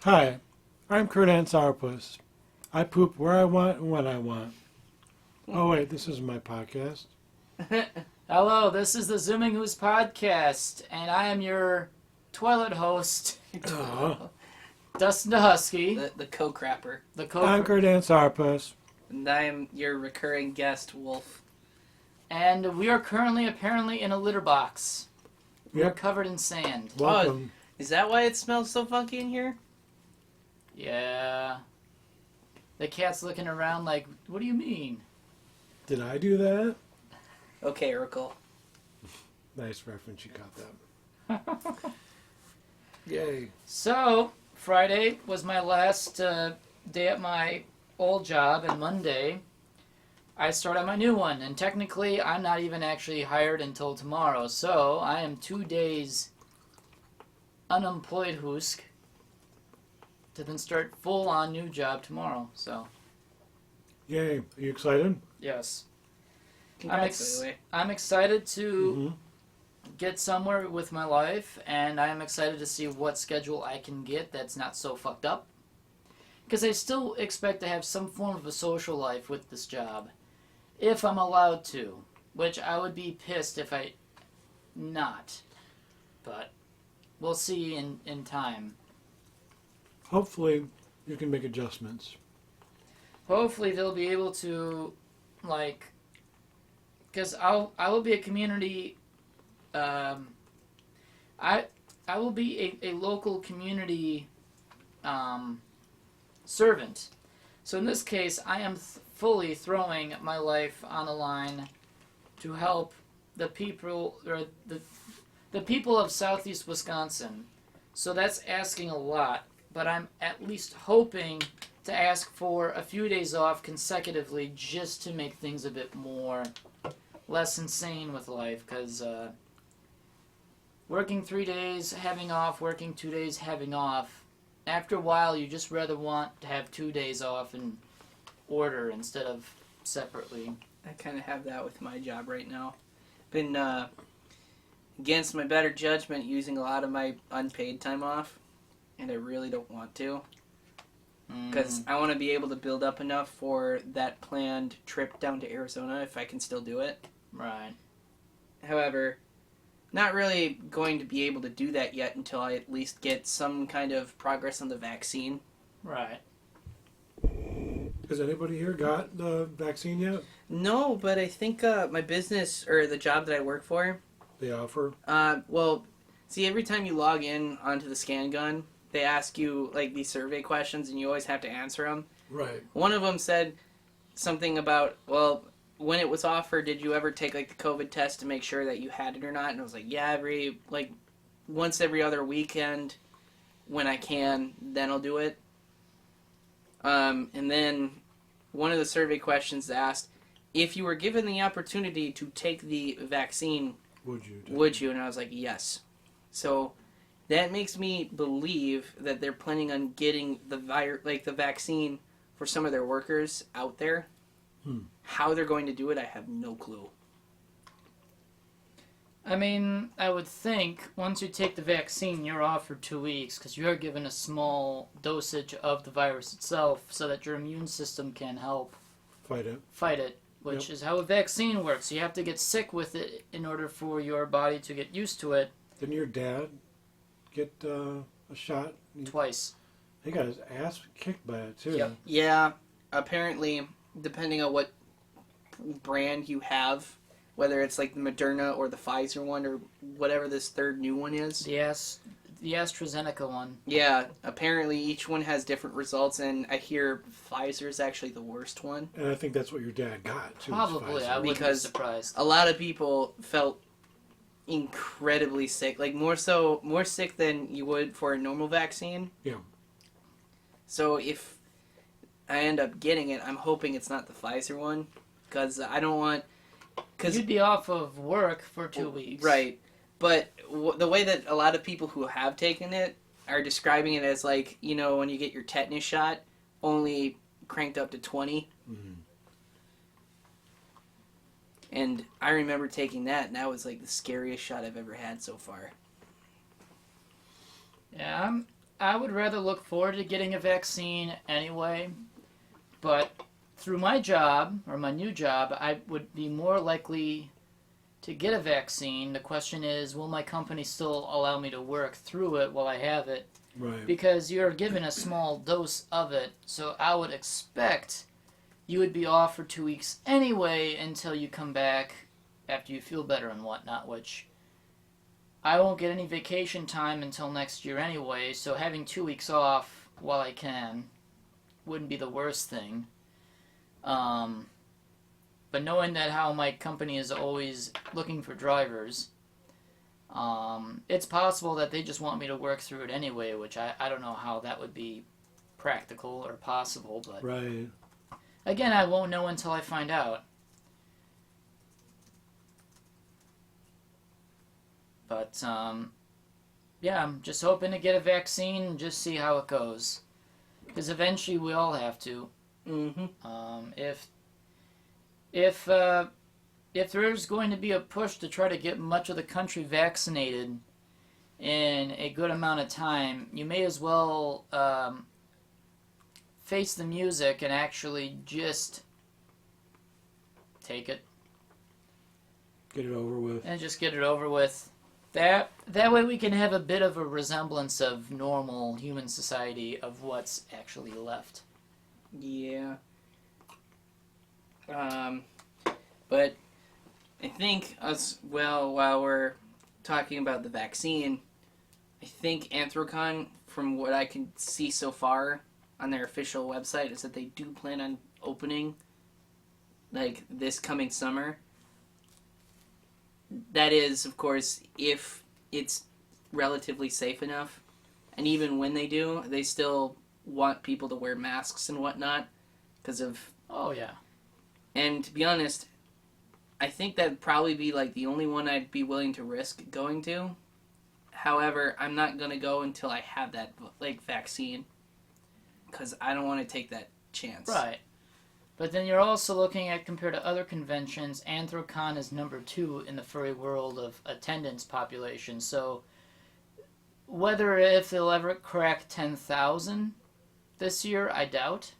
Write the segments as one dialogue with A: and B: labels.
A: Hi, I'm Kurdan Sourpuss. I poop where I want and when I want. Oh wait, this is my podcast.
B: Hello, this is the Zooming Hoosk Podcast, and I am your toilet host, Dustin DaHusky.
C: The co-crapper.
A: I'm Kurdan Sourpuss.
C: And I am your recurring guest, Wolfe.
B: And we are currently apparently in a litter box. We are
A: Yep.
B: covered in sand.
A: Welcome.
C: Is that why it smells so funky in here?
B: Yeah. The cat's looking around like, what do you mean?
A: Did I do that?
C: Okay, Urkel.
A: Nice reference, you caught that. Yay.
B: So, Friday was my last day at my old job, and Monday I start on my new one. And technically, I'm not even actually hired until tomorrow. So, I am 2 days unemployed Hoosk to then start full-on new job tomorrow. So,
A: Yay. Are you excited?
B: yes.
C: Congrats, by the way.
B: I'm excited to
A: Mm-hmm.
B: get somewhere with my life, and I am excited to see what schedule I can get that's not so fucked up. Because I still expect to have some form of a social life with this job, if I'm allowed to, which I would be pissed if I not. But we'll see in time.
A: Hopefully, you can make adjustments.
B: Hopefully they'll be able to, like, because I will be a community. I will be a local community servant. So in this case, I am fully throwing my life on the line to help the people, or the people of Southeast Wisconsin. So that's asking a lot, but I'm at least hoping to ask for a few days off consecutively just to make things a bit less insane with life, because working 3 days, having off, working 2 days, having off, after a while you just rather want to have 2 days off in order instead of separately.
C: I kind of have that with my job right now. Been, against my better judgment, using a lot of my unpaid time off, and I really don't want to. Because I want to be able to build up enough for that planned trip down to Arizona if I can still do it.
B: Right.
C: However, not really going to be able to do that yet until I at least get some kind of progress on the vaccine.
B: Right.
A: Has anybody here got the vaccine yet?
C: No, but I think my business, or the job that I work for,
A: They offer?
C: well, see, every time you log in onto the scan gun, they ask you, like, these survey questions, and you always have to answer them.
A: Right.
C: One of them said something about, well, when it was offered, did you ever take, like, the COVID test to make sure that you had it or not? And I was like, yeah, once every other weekend when I can, then I'll do it. And then one of the survey questions asked, if you were given the opportunity to take the vaccine,
A: Would you?
C: And I was like, yes. So that makes me believe that they're planning on getting the vaccine for some of their workers out there. How they're going to do it, I have no clue.
B: I mean, I would think once you take the vaccine, you're off for 2 weeks because you're given a small dosage of the virus itself so that your immune system can help
A: Fight it.
B: which is how a vaccine works. You have to get sick with it in order for your body to get used to it.
A: Didn't your dad get a shot?
B: Twice.
A: He got his ass kicked by it, too.
B: Yep.
C: Yeah, apparently, depending on what brand you have, whether it's like the Moderna or the Pfizer one or whatever this third new one is.
B: The AstraZeneca one.
C: Yeah, apparently each one has different results, and I hear Pfizer's actually the worst one.
A: And I think that's what your dad got, too.
B: Probably, I wouldn't be surprised.
C: A lot of people felt incredibly sick, like more sick than you would for a normal vaccine.
A: Yeah.
C: So if I end up getting it, I'm hoping it's not the Pfizer one, because I don't want...
B: You'd be off of work for 2 weeks.
C: Right. But the way that a lot of people who have taken it are describing it as like, you know, when you get your tetanus shot, only cranked up to 20.
A: Mm-hmm.
C: And I remember taking that, and that was like the scariest shot I've ever had so far.
B: Yeah, I would rather look forward to getting a vaccine anyway, but through my job, or my new job, I would be more likely to get a vaccine. The question is, will my company still allow me to work through it while I have it?
A: Right.
B: Because you're given a small dose of it, so I would expect you would be off for 2 weeks anyway until you come back after you feel better and whatnot, which I won't get any vacation time until next year anyway, so having 2 weeks off while I can wouldn't be the worst thing. But knowing that how my company is always looking for drivers, it's possible that they just want me to work through it anyway, which I don't know how that would be practical or possible, but
A: Right.
B: again, I won't know until I find out. But, yeah, I'm just hoping to get a vaccine and just see how it goes. Because eventually we all have to.
C: Mm-hmm.
B: If there's going to be a push to try to get much of the country vaccinated in a good amount of time, you may as well face the music and actually just take it.
A: Get it over with.
B: And just get it over with. That way we can have a bit of a resemblance of normal human society of what's actually left.
C: Yeah. But I think while we're talking about the vaccine, I think Anthrocon, from what I can see so far on their official website, is that they do plan on opening, like, this coming summer. That is, of course, if it's relatively safe enough. And even when they do, they still want people to wear masks and whatnot because of...
B: Oh, yeah.
C: And to be honest, I think that'd probably be, like, the only one I'd be willing to risk going to. However, I'm not going to go until I have that, like, vaccine. Because I don't want to take that chance.
B: Right. But then you're also looking at, compared to other conventions, Anthrocon is number 2 in the furry world of attendance population. So, if they'll ever crack 10,000 this year, I doubt.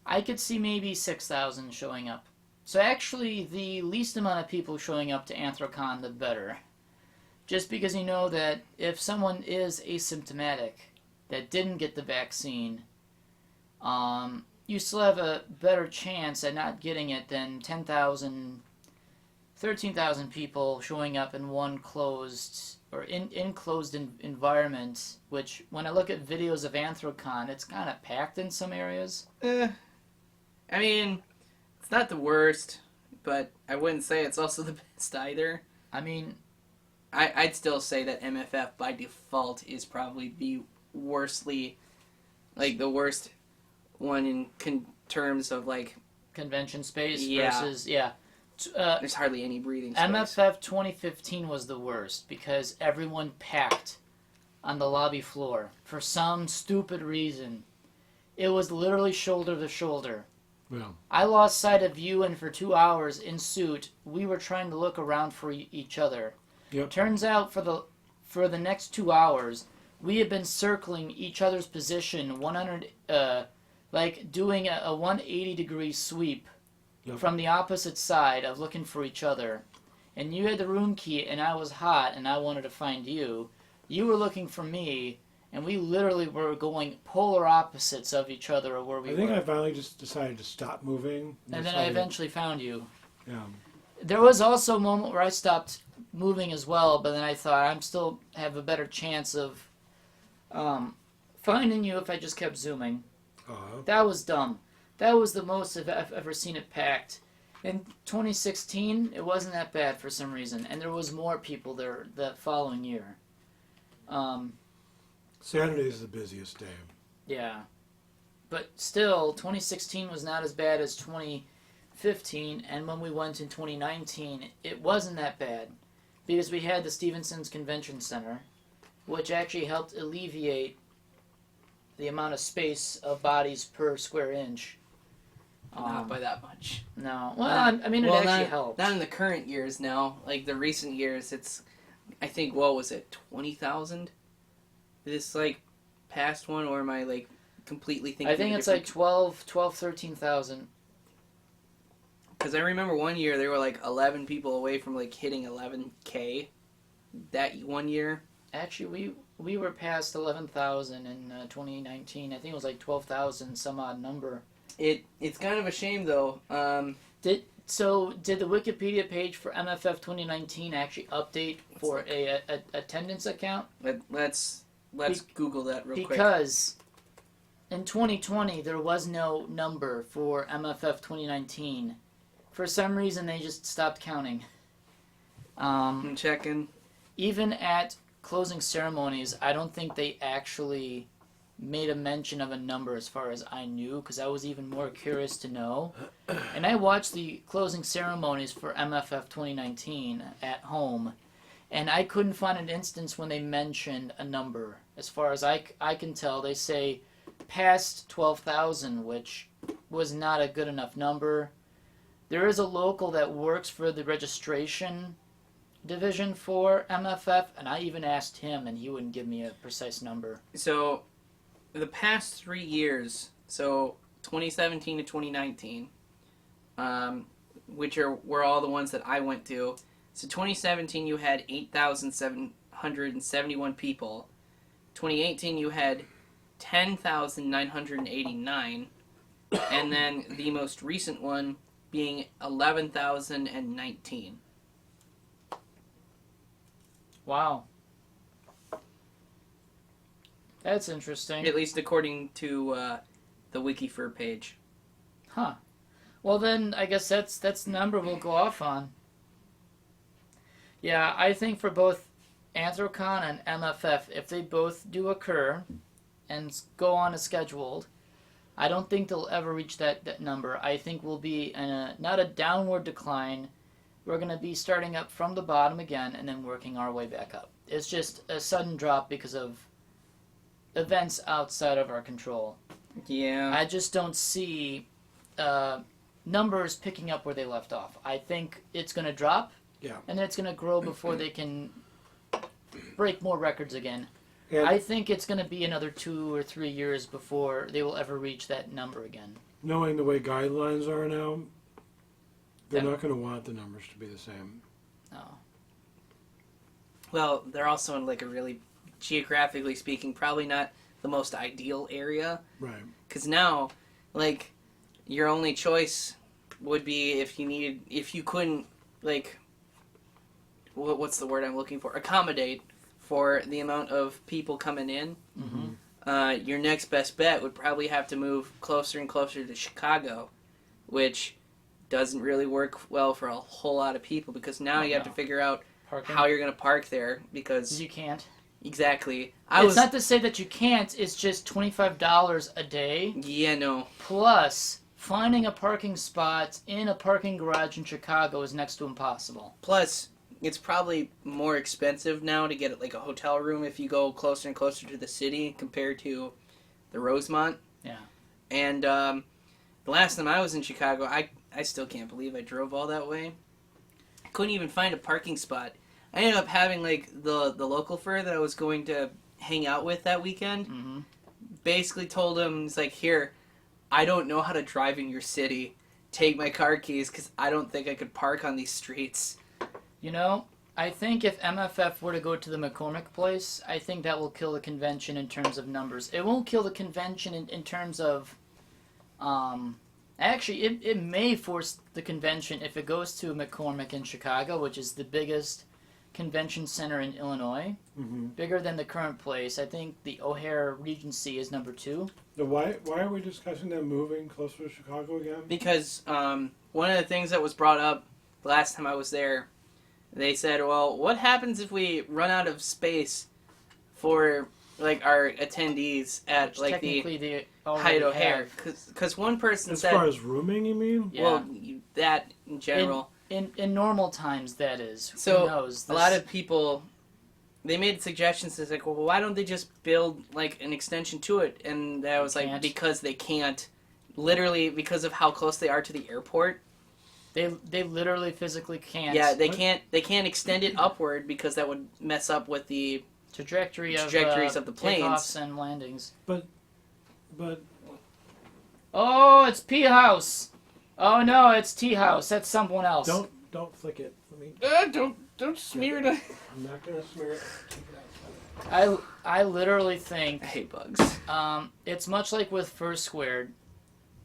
B: I could see maybe 6,000 showing up. So actually, the least amount of people showing up to Anthrocon, the better. Just because you know that if someone is asymptomatic, that didn't get the vaccine, you still have a better chance at not getting it than 10,000, 13,000 people showing up in one closed or enclosed environment, which when I look at videos of Anthrocon, it's kind of packed in some areas.
C: I mean, it's not the worst, but I wouldn't say it's also the best either.
B: I mean,
C: I'd still say that MFF by default is probably the worstly, like the worst one in terms of like
B: convention space
C: Yeah.
B: versus, yeah.
C: there's hardly any breathing space.
B: MFF 2015 was the worst because everyone packed on the lobby floor for some stupid reason. It was literally shoulder to shoulder.
A: Yeah.
B: I lost sight of you, and for 2 hours in suit, we were trying to look around for each other.
A: Yep.
B: Turns out for the next 2 hours, we had been circling each other's position 100, like doing a 180 degree sweep
A: Yep.
B: from the opposite side of looking for each other. And you had the room key, and I was hot, and I wanted to find you. You were looking for me, and we literally were going polar opposites of each other of where we
A: I think
B: were.
A: I finally just decided to stop moving.
B: And then I eventually found you.
A: Yeah.
B: There was also a moment where I stopped moving as well, but then I thought I'm still have a better chance of finding you if I just kept zooming. That was dumb. That was the most I've ever seen it packed. In 2016, it wasn't that bad for some reason, and there was more people there the following year.
A: Saturday is the busiest day.
B: Yeah. But still, 2016 was not as bad as 2015, and when we went in 2019, it wasn't that bad. Because we had the Stevenson's Convention Center, which actually helped alleviate the amount of space of bodies per square inch.
C: Not by that much.
B: No. Well, I mean, it actually helped.
C: Not in the current years now. Like the recent years, it's, I think, what was it, 20,000? this like past one, or am I like completely thinking?
B: I think it's like 13,000.
C: Because I remember one year there were like 11 people away from like hitting 11K that one year.
B: Actually, we were past 11,000 in 2019. I think it was like 12,000 some odd number.
C: It's kind of a shame though.
B: Did the Wikipedia page for MFF 2019 actually update for a attendance account?
C: Let's Google that real quick.
B: Because in 2020 there was no number for MFF 2019. For some reason they just stopped counting.
C: I'm checking.
B: Even at closing ceremonies, I don't think they actually made a mention of a number as far as I knew, because I was even more curious to know. And I watched the closing ceremonies for MFF 2019 at home, and I couldn't find an instance when they mentioned a number. As far as I can tell, they say past 12,000, which was not a good enough number. There is a local that works for the registration division for MFF, and I even asked him, and he wouldn't give me a precise number.
C: So, the past 3 years, so 2017 to 2019, which were all the ones that I went to. So 2017 you had 8,771 people. 2018 you had 10,989, and then the most recent one being 11,019.
B: Wow. That's interesting.
C: At least according to the WikiFur page.
B: Huh. Well then, I guess that's the number we'll go off on. Yeah, I think for both Anthrocon and MFF, if they both do occur and go on as scheduled, I don't think they'll ever reach that number. I think we'll be in not a downward decline. We're going to be starting up from the bottom again and then working our way back up. It's just a sudden drop because of events outside of our control.
C: Yeah.
B: I just don't see numbers picking up where they left off. I think it's going to drop, and then it's going to grow before they can break more records again. And I think it's going to be another 2 or 3 years before they will ever reach that number again.
A: Knowing the way guidelines are now, they're not going to want the numbers to be the same.
B: No.
C: Well, they're also in like a really, geographically speaking, probably not the most ideal area.
A: Right.
C: Because now, like, your only choice would be if you couldn't, like, what's the word I'm looking for? Accommodate for the amount of people coming in.
B: Mm-hmm.
C: Your next best bet would probably have to move closer and closer to Chicago, which doesn't really work well for a whole lot of people, because now you have to figure out
B: Parking.
C: how you're going to park there, because
B: You can't.
C: exactly.
B: It's not to say that you can't, it's just $25 a day.
C: Yeah, no.
B: Plus, finding a parking spot in a parking garage in Chicago is next to impossible.
C: Plus, it's probably more expensive now to get like a hotel room if you go closer and closer to the city compared to the Rosemont.
B: Yeah.
C: And the last time I was in Chicago, I still can't believe I drove all that way. I couldn't even find a parking spot. I ended up having like the local fur that I was going to hang out with that weekend.
B: Mm-hmm.
C: Basically told him, it's like, here, I don't know how to drive in your city. Take my car keys because I don't think I could park on these streets.
B: You know, I think if MFF were to go to the McCormick place, I think that will kill the convention in terms of numbers. It won't kill the convention in terms of... Actually, it may force the convention if it goes to McCormick in Chicago, which is the biggest convention center in Illinois.
A: Mm-hmm.
B: Bigger than the current place. I think the O'Hare Regency is number 2.
A: Now, why are we discussing them moving closer to Chicago again?
C: Because one of the things that was brought up the last time I was there, they said, well, what happens if we run out of space for like our attendees at like the Hyatt O'Hare? Because one person said...
A: As far as rooming, you mean?
B: Yeah.
C: Well, that in general.
B: In normal times, that is.
C: So,
B: who knows?
C: a lot of people, they made suggestions. It's like, well, why don't they just build like an extension to it? And I was like, because they can't. Literally, because of how close they are to the airport.
B: They literally physically can't.
C: Yeah, they can't extend it upward because that would mess up with the
B: trajectories of
C: the planes.
B: takeoffs and landings.
A: But
B: Oh, it's P House. Oh no, it's Tea House. That's someone else.
A: don't flick it. Let me.
C: Don't smear it.
A: I'm not gonna smear it. Take it outside.
B: I literally think
C: I hate bugs.
B: it's much like with Foursquared.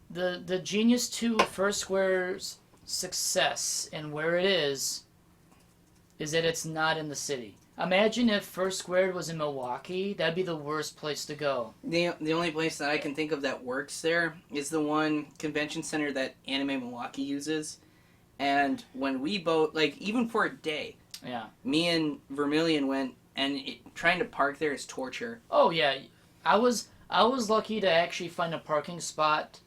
B: The genius to Foursquare's success and where it is that it's not in the city. Imagine if Foursquared was in Milwaukee. That'd be the worst place to go.
C: The only place that I can think of that works there is the one convention center that Anime Milwaukee uses. And when we both, like, even for a day,
B: Yeah.
C: me and Vermilion went, and trying to park there is torture.
B: Oh yeah, I was lucky to actually find a parking spot.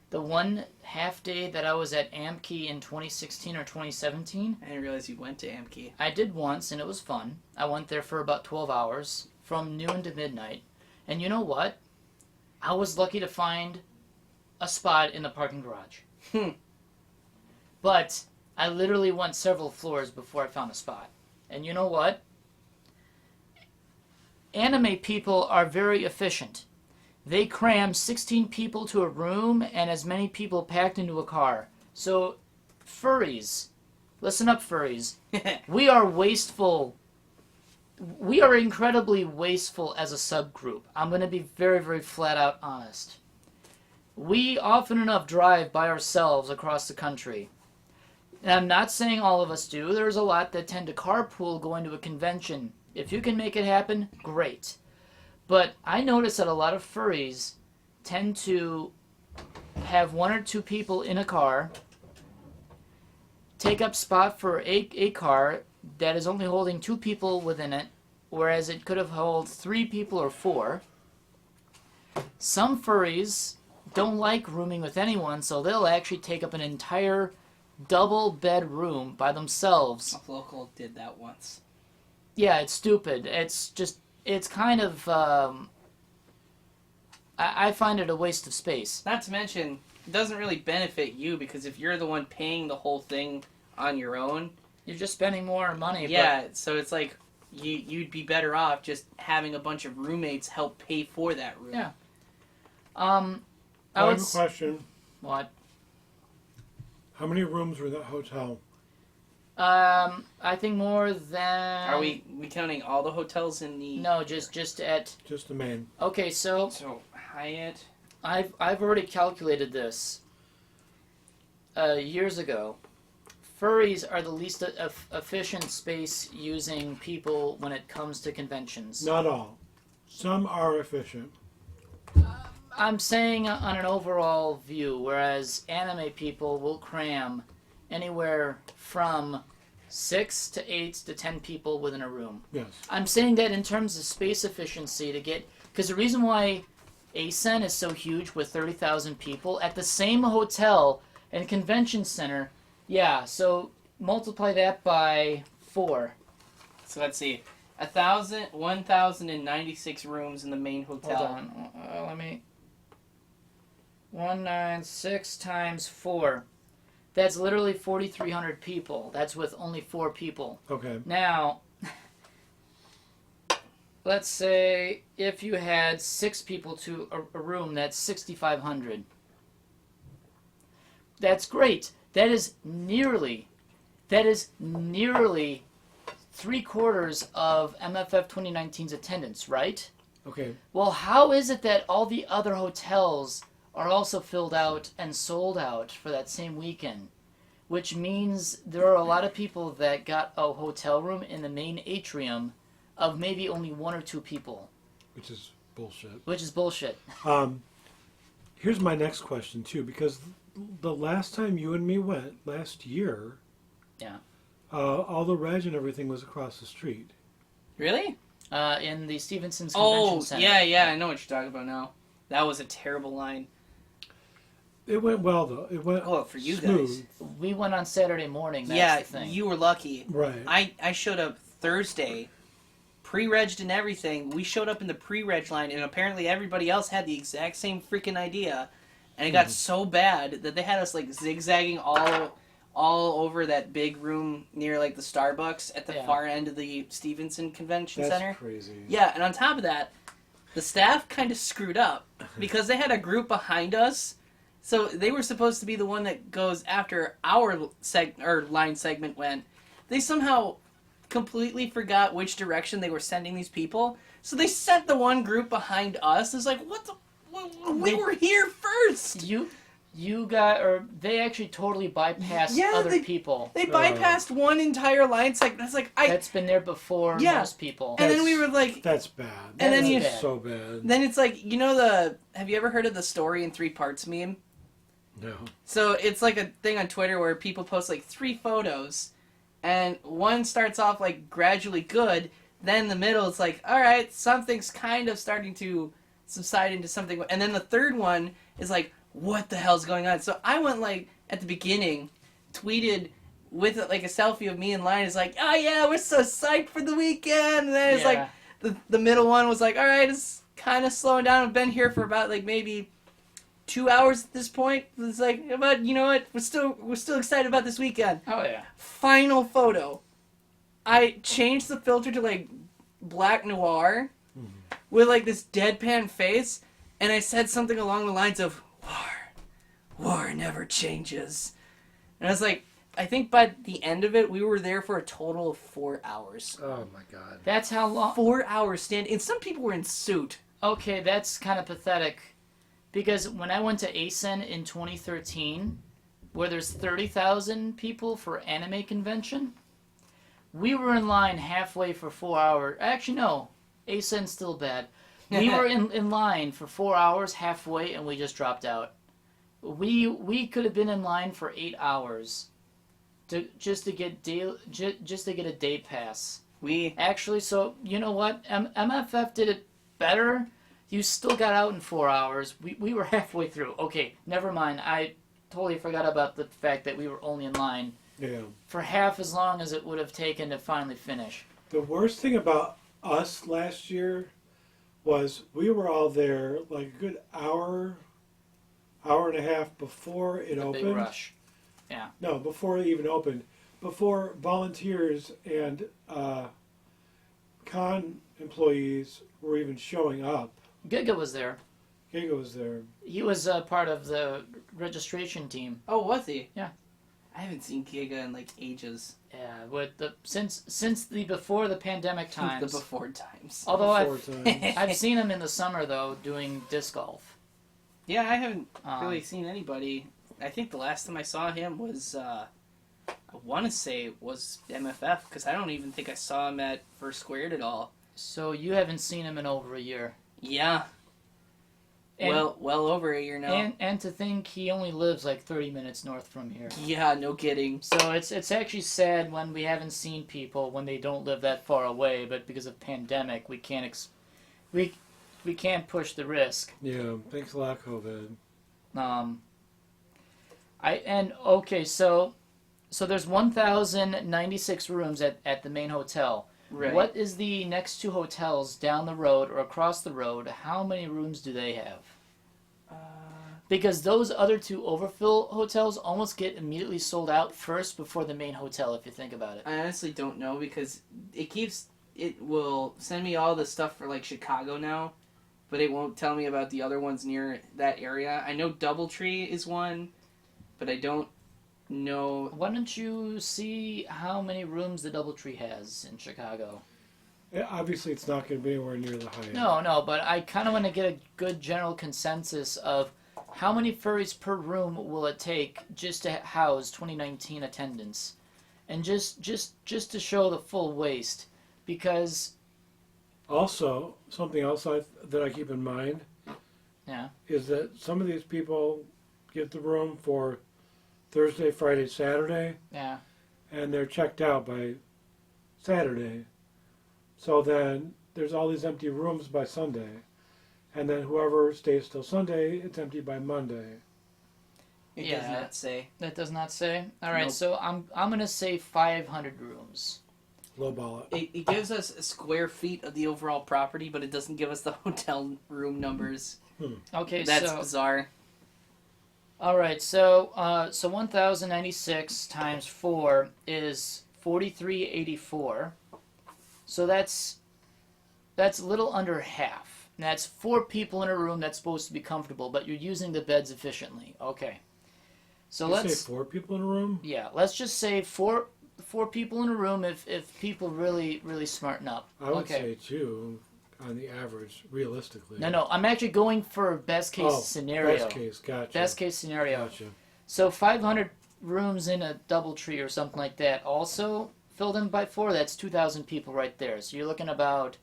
B: The one half day that I was at Amkey in 2016 or 2017.
C: I didn't realize you went to Amkey.
B: I did once, and it was fun. I went there for about 12 hours, from noon to midnight. And you know what? I was lucky to find a spot in the parking garage. But I literally went several floors before I found a spot. And you know what? Anime people are very efficient. They cram 16 people to a room and as many people packed into a car. So, furries, listen up, furries. We are wasteful. We are incredibly wasteful as a subgroup. I'm going to be very, very flat out honest. We often enough drive by ourselves across the country. And I'm not saying all of us do. There's a lot that tend to carpool going to a convention. If you can make it happen, great. But I notice that a lot of furries tend to have one or two people in a car, take up spot for a car that is only holding 2 people within it, whereas it could have held 3 people or 4. Some furries don't like rooming with anyone, so they'll actually take up an entire double bed room by themselves.
C: A local did that once.
B: Yeah, it's stupid. It's kind of, I find it a waste of space.
C: Not to mention, it doesn't really benefit you, because if you're the one paying the whole thing on your own...
B: You're just spending more money.
C: Yeah, so it's like, you'd be better off just having a bunch of roommates help pay for that room.
B: Yeah.
A: I have a question.
B: What?
A: How many rooms were in that hotel?
B: I think more than...
C: Are we counting all the hotels in the...
B: No, just at...
A: Just the main.
B: Okay, so
C: Hyatt...
B: I've already calculated this years ago. Furries are the least efficient space using people when it comes to conventions.
A: Not all. Some are efficient.
B: I'm saying on an overall view, whereas anime people will cram anywhere from 6 to 8 to 10 people within a room.
A: Yes.
B: I'm saying that in terms of space efficiency to get... Because the reason why ASEN is so huge with 30,000 people at the same hotel and convention center, yeah, so multiply that by 4.
C: So let's see. 1,096 rooms in the main hotel.
B: Hold on. Let me... 196 times 4. That's literally 4,300 people. That's with only 4 people.
A: Okay.
B: Now, let's say if you had 6 people to a room, that's 6,500. That's great. That is nearly 3/4 of MFF 2019's attendance, right?
A: Okay.
B: Well, how is it that all the other hotels are also filled out and sold out for that same weekend? Which means there are a lot of people that got a hotel room in the main atrium of maybe only 1 or 2 people.
A: Which is bullshit.
B: Which is bullshit.
A: Here's my next question, too, because the last time you and me went, last year,
B: Yeah.
A: all the reg and everything was across the street.
C: Really?
B: In the Stevenson's Convention Center.
C: Yeah, I know what you're talking about now. That was a terrible line.
A: It went well, though. It went
C: for you
A: smooth.
C: guys.
B: We went on Saturday morning, that's
C: Yeah,
B: the thing.
C: you were lucky.
A: Right.
C: I showed up Thursday, pre-regged and everything. We showed up in the pre-reg line, and apparently everybody else had the exact same freaking idea. And it got so bad that they had us like zigzagging all over that big room near like the Starbucks at the
B: Yeah.
C: far end of the Stevenson Convention
A: That's
C: Center.
A: crazy.
C: Yeah, and on top of that, the staff kind of screwed up because they had a group behind us. So they were supposed to be the one that goes after our line segment went. They somehow completely forgot which direction they were sending these people. So they sent the one group behind us. It's like, what the? We were here first.
B: They actually totally bypassed
C: Yeah,
B: other people.
C: They bypassed one entire line segment. It's like
B: That's been there before most people.
C: And then we were like,
A: That's bad.
C: And then
A: That's
C: you-
A: so bad.
C: then it's like, have you ever heard of the story in 3 parts meme?
A: No.
C: So it's like a thing on Twitter where people post like 3 photos, and one starts off like gradually good, then the middle it's like, all right, something's kind of starting to subside into something, and then the third one is like, what the hell's going on? So I went like at the beginning, tweeted with like a selfie of me in line. It's like, oh yeah, we're so psyched for the weekend. And then it's like the middle one was like, all right, it's kind of slowing down. I've been here for about like maybe 2 hours at this point. It's like, but you know what? We're still excited about this weekend.
B: Oh yeah.
C: Final photo. I changed the filter to like black noir with like this deadpan face, and I said something along the lines of war never changes. And I was like, I think by the end of it, we were there for a total of 4 hours.
A: Oh my God.
B: That's how long.
C: 4 hours standing, and some people were in suit.
B: Okay, that's kind of pathetic. Because when I went to ASEN in 2013, where there's 30,000 people for anime convention, we were in line halfway for 4 hours. Actually, no. ASEN's still bad. We were in line for 4 hours halfway, and we just dropped out. We could have been in line for 8 hours just to get a day pass. So you know what? MFF did it better. You still got out in 4 hours. We were halfway through. Okay, never mind. I totally forgot about the fact that we were only in line for half as long as it would have taken to finally finish.
A: The worst thing about us last year was we were all there like a good hour and a half before it opened.
B: Big rush. Yeah.
A: No, before it even opened. Before volunteers and con employees were even showing up.
B: Giga was there.
A: Giga was there.
B: He was part of the registration team.
C: Oh, was he?
B: Yeah.
C: I haven't seen Giga in like ages.
B: Yeah, with since the before the pandemic times.
C: The before times.
B: Although
A: Before time.
B: I've seen him in the summer though doing disc golf.
C: Yeah, I haven't really seen anybody. I think the last time I saw him was, I want to say it was MFF, because I don't even think I saw him at First Squared at all.
B: So you haven't seen him in over a year.
C: Yeah.
B: And,
C: well over a year now.
B: And to think he only lives like 30 minutes north from here.
C: Yeah, no kidding.
B: So it's actually sad when we haven't seen people when they don't live that far away, but because of pandemic we can't we can't push the risk.
A: Yeah, thanks a lot, COVID.
B: So there's 1,096 rooms at the main hotel.
C: Right.
B: What is the next 2 hotels down the road or across the road? How many rooms do they have? Because those other 2 overfill hotels almost get immediately sold out first before the main hotel, if you think about it.
C: I honestly don't know, because it will send me all the stuff for like Chicago now, but it won't tell me about the other ones near that area. I know Doubletree is one, but I don't know.
B: Why don't you see how many rooms the Doubletree has in Chicago?
A: Obviously, it's not going to be anywhere near the Hyatt.
B: No, but I kind of want to get a good general consensus of how many furries per room will it take just to house 2019 attendance, and just to show the full waste, because.
A: Also, something else that I keep in mind is that some of these people get the room for Thursday, Friday, Saturday, and they're checked out by Saturday. So then there's all these empty rooms by Sunday, and then whoever stays till Sunday, it's empty by Monday.
C: It does not say.
B: That does not say. All right,
C: Nope.
B: so I'm gonna say 500 rooms.
A: Lowball it.
C: It gives us square feet of the overall property, but it doesn't give us the hotel room numbers.
B: Okay,
C: That's
B: so
C: bizarre.
B: All right, so 1,096 times 4 is 4,384. So that's a little under half. And that's 4 people in a room that's supposed to be comfortable, but you're using the beds efficiently. Okay. So let's
A: say 4 people in a room?
B: Yeah, let's just say four people in a room if people really smarten up.
A: I would say 2 on the average, realistically.
B: No, I'm actually going for best case scenario.
A: Best case, gotcha.
B: Best case scenario.
A: Gotcha.
B: So 500 rooms in a DoubleTree or something like that, also filled in by 4. That's 2,000 people right there. So you're looking about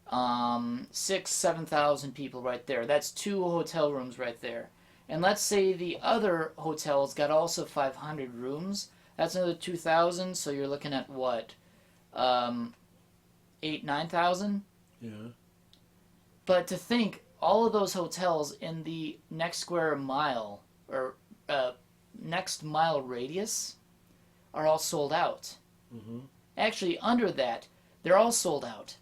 B: 7,000 people right there. That's 2 hotel rooms right there. And let's say the other hotel's got also 500 rooms. That's another 2,000. So you're looking at what? 9,000.
A: Yeah.
B: But to think, all of those hotels in the next square mile or next mile radius are all sold out.
A: Mm-hmm.
B: Actually, under that, they're all sold out.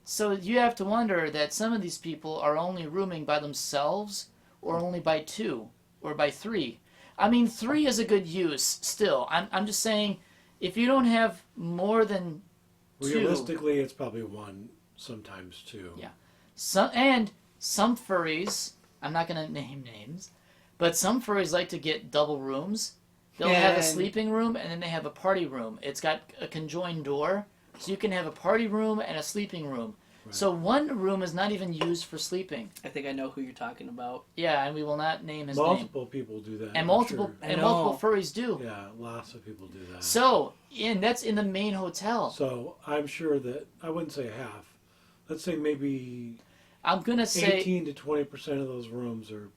B: So you have to wonder that some of these people are only rooming by themselves or only by 2 or by 3. I mean, 3 is a good use still. I'm just saying, if you don't have more than 2...
A: Realistically, it's probably 1, sometimes 2.
B: Yeah. Some furries, I'm not going to name names, but some furries like to get double rooms. They'll have a sleeping room and then they have a party room. It's got a conjoined door, so you can have a party room and a sleeping room. Right. So one room is not even used for sleeping.
C: I think I know who you're talking about.
B: Yeah, and we will not name his name.
A: Multiple people do that.
B: And multiple furries do.
A: Yeah, lots of people do that.
B: So, that's in the main hotel.
A: So I'm sure that, I wouldn't say half. Let's say maybe
B: I'm going to say
A: 18 to 20% of those rooms are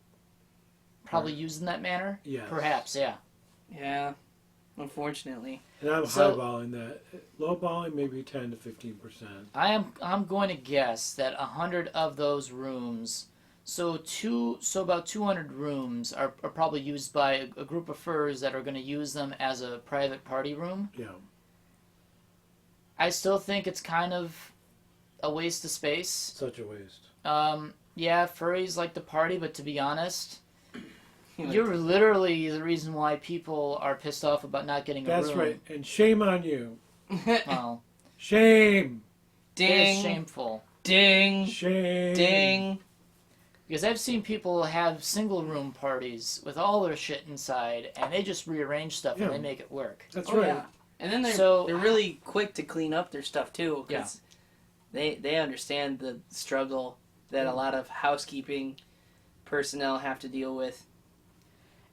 B: probably used in that manner?
A: Yes.
B: Perhaps, yeah.
C: Yeah, unfortunately.
A: And I'm highballing that. Lowballing maybe 10 to 15%.
B: I'm going to guess that 100 of those rooms, so about 200 rooms are probably used by a group of furs that are going to use them as a private party room.
A: Yeah.
B: I still think it's kind of a waste of space.
A: Such a waste.
B: Yeah, furries like to party, but to be honest, you're literally the reason why people are pissed off about not getting a room.
A: That's right, and shame on you.
B: Well,
A: shame.
C: Ding.
B: It is shameful.
C: Ding.
A: Shame.
C: Ding.
B: Because I've seen people have single room parties with all their shit inside, and they just rearrange stuff and they make it work.
A: That's right.
C: Yeah. And then they're really quick to clean up their stuff too, because they understand the struggle that a lot of housekeeping personnel have to deal with.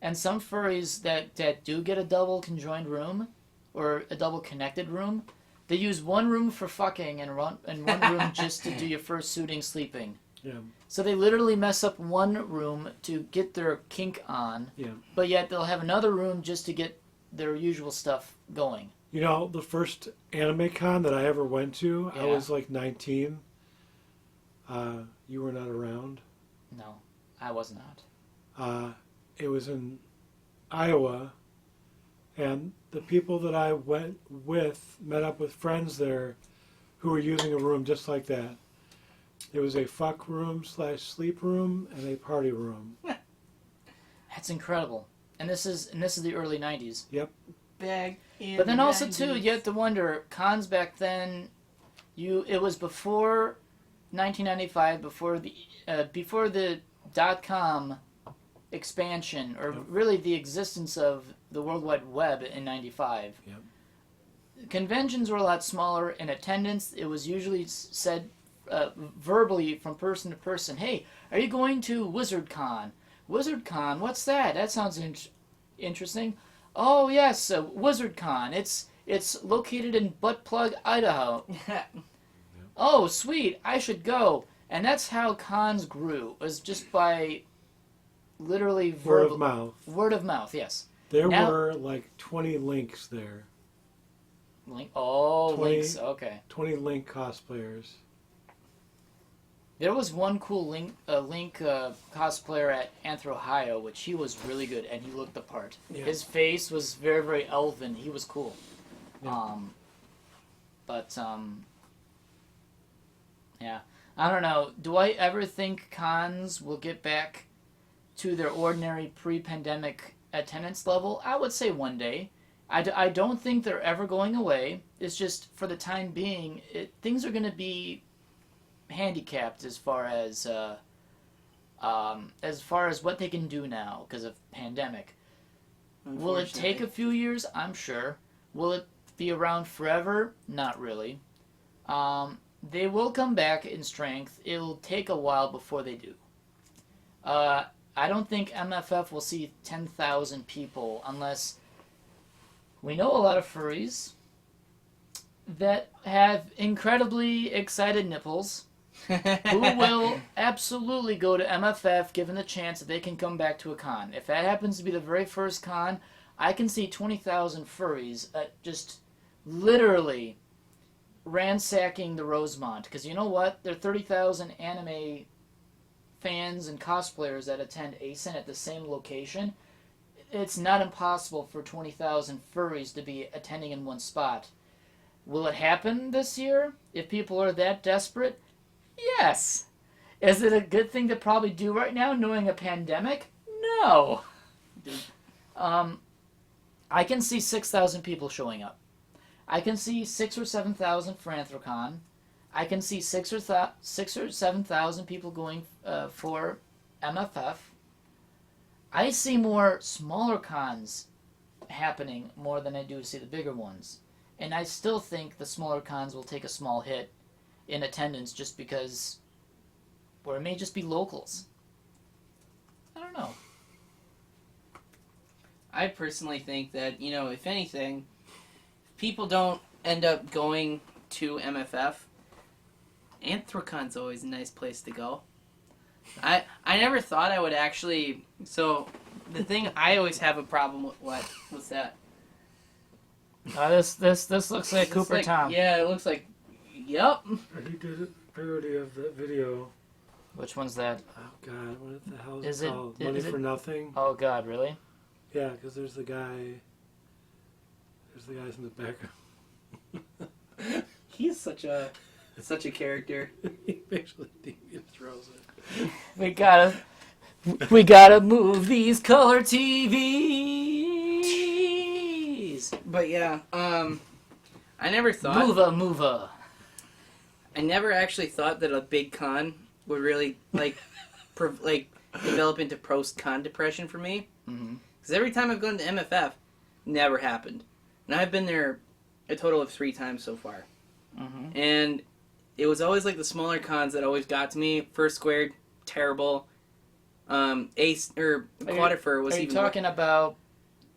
B: And some furries that do get a double conjoined room or a double connected room, they use one room for fucking and one room just to do your first suiting sleeping.
A: Yeah.
B: So they literally mess up one room to get their kink on, but yet they'll have another room just to get their usual stuff going.
A: You know, the first anime con that I ever went to, I was like 19. You were not around?
B: No, I was not.
A: It was in Iowa, and the people that I went with met up with friends there who were using a room just like that. It was a fuck room / sleep room and a party room.
B: That's incredible. And this is the early 90s.
A: Yep.
B: But then also too, you have to wonder, cons back then, it was before 1995, before the .com expansion, or really the existence of the World Wide Web in 95.
A: Yep.
B: Conventions were a lot smaller. In attendance, it was usually said verbally from person to person, "Hey, are you going to WizardCon? WizardCon, what's that? That sounds interesting. Oh yes, WizardCon. It's located in Butt Plug, Idaho. Oh sweet, I should go." And that's how cons grew. Was just by literally
A: word of mouth.
B: Word of mouth, yes.
A: There were like 20 links there.
B: Links, okay.
A: 20 Link cosplayers.
B: There was one cool Link cosplayer at Ohio, which he was really good, and he looked the part. Yeah. His face was very, very elven. He was cool. Yeah. Yeah. I don't know. Do I ever think cons will get back to their ordinary pre-pandemic attendance level, I would say one day. I don't think they're ever going away. It's just for the time being, things are going to be handicapped as far as what they can do now because of pandemic. Will it take a few years? I'm sure. Will it be around forever? Not really. They will come back in strength. It'll take a while before they do. I don't think MFF will see 10,000 people unless we know a lot of furries that have incredibly excited nipples who will absolutely go to MFF given the chance that they can come back to a con. If that happens to be the very first con, I can see 20,000 furries just literally ransacking the Rosemont. Because you know what? There are 30,000 anime fans and cosplayers that attend ASIN at the same location. It's not impossible for 20,000 furries to be attending in one spot. Will it happen this year if people are that desperate? Yes. Is it a good thing to probably do right now, knowing a pandemic? No. I can see 6,000 people showing up. I can see 6,000 or 7,000 for Anthrocon. I can see 6,000 or 7,000 people going for MFF. I see more smaller cons happening more than I do see the bigger ones. And I still think the smaller cons will take a small hit in attendance just because, or it may just be locals. I don't know.
C: I personally think that, if anything, people don't end up going to MFF, Anthrocon's always a nice place to go. I never thought I would actually... So, the thing I always have a problem with... What's that?
B: This looks like Cooper Tom.
C: Yeah, it looks like... Yep.
A: He did a parody of that video.
B: Which one's that?
A: Oh, God. What the hell is it called? Money for Nothing?
B: Oh, God, really?
A: Yeah, because there's the guy... There's the guys in the background.
C: He's such a character.
A: He basically throws it.
B: We gotta move these color TVs.
C: But yeah, I never thought...
B: Mova.
C: I never actually thought that a big con would really, develop into post-con depression for me. Because every time I've gone to MFF, never happened. And I've been there a total of 3 times so far. And it was always like the smaller cons that always got to me. First Squared, terrible. Quadifer was even... Are you
B: talking about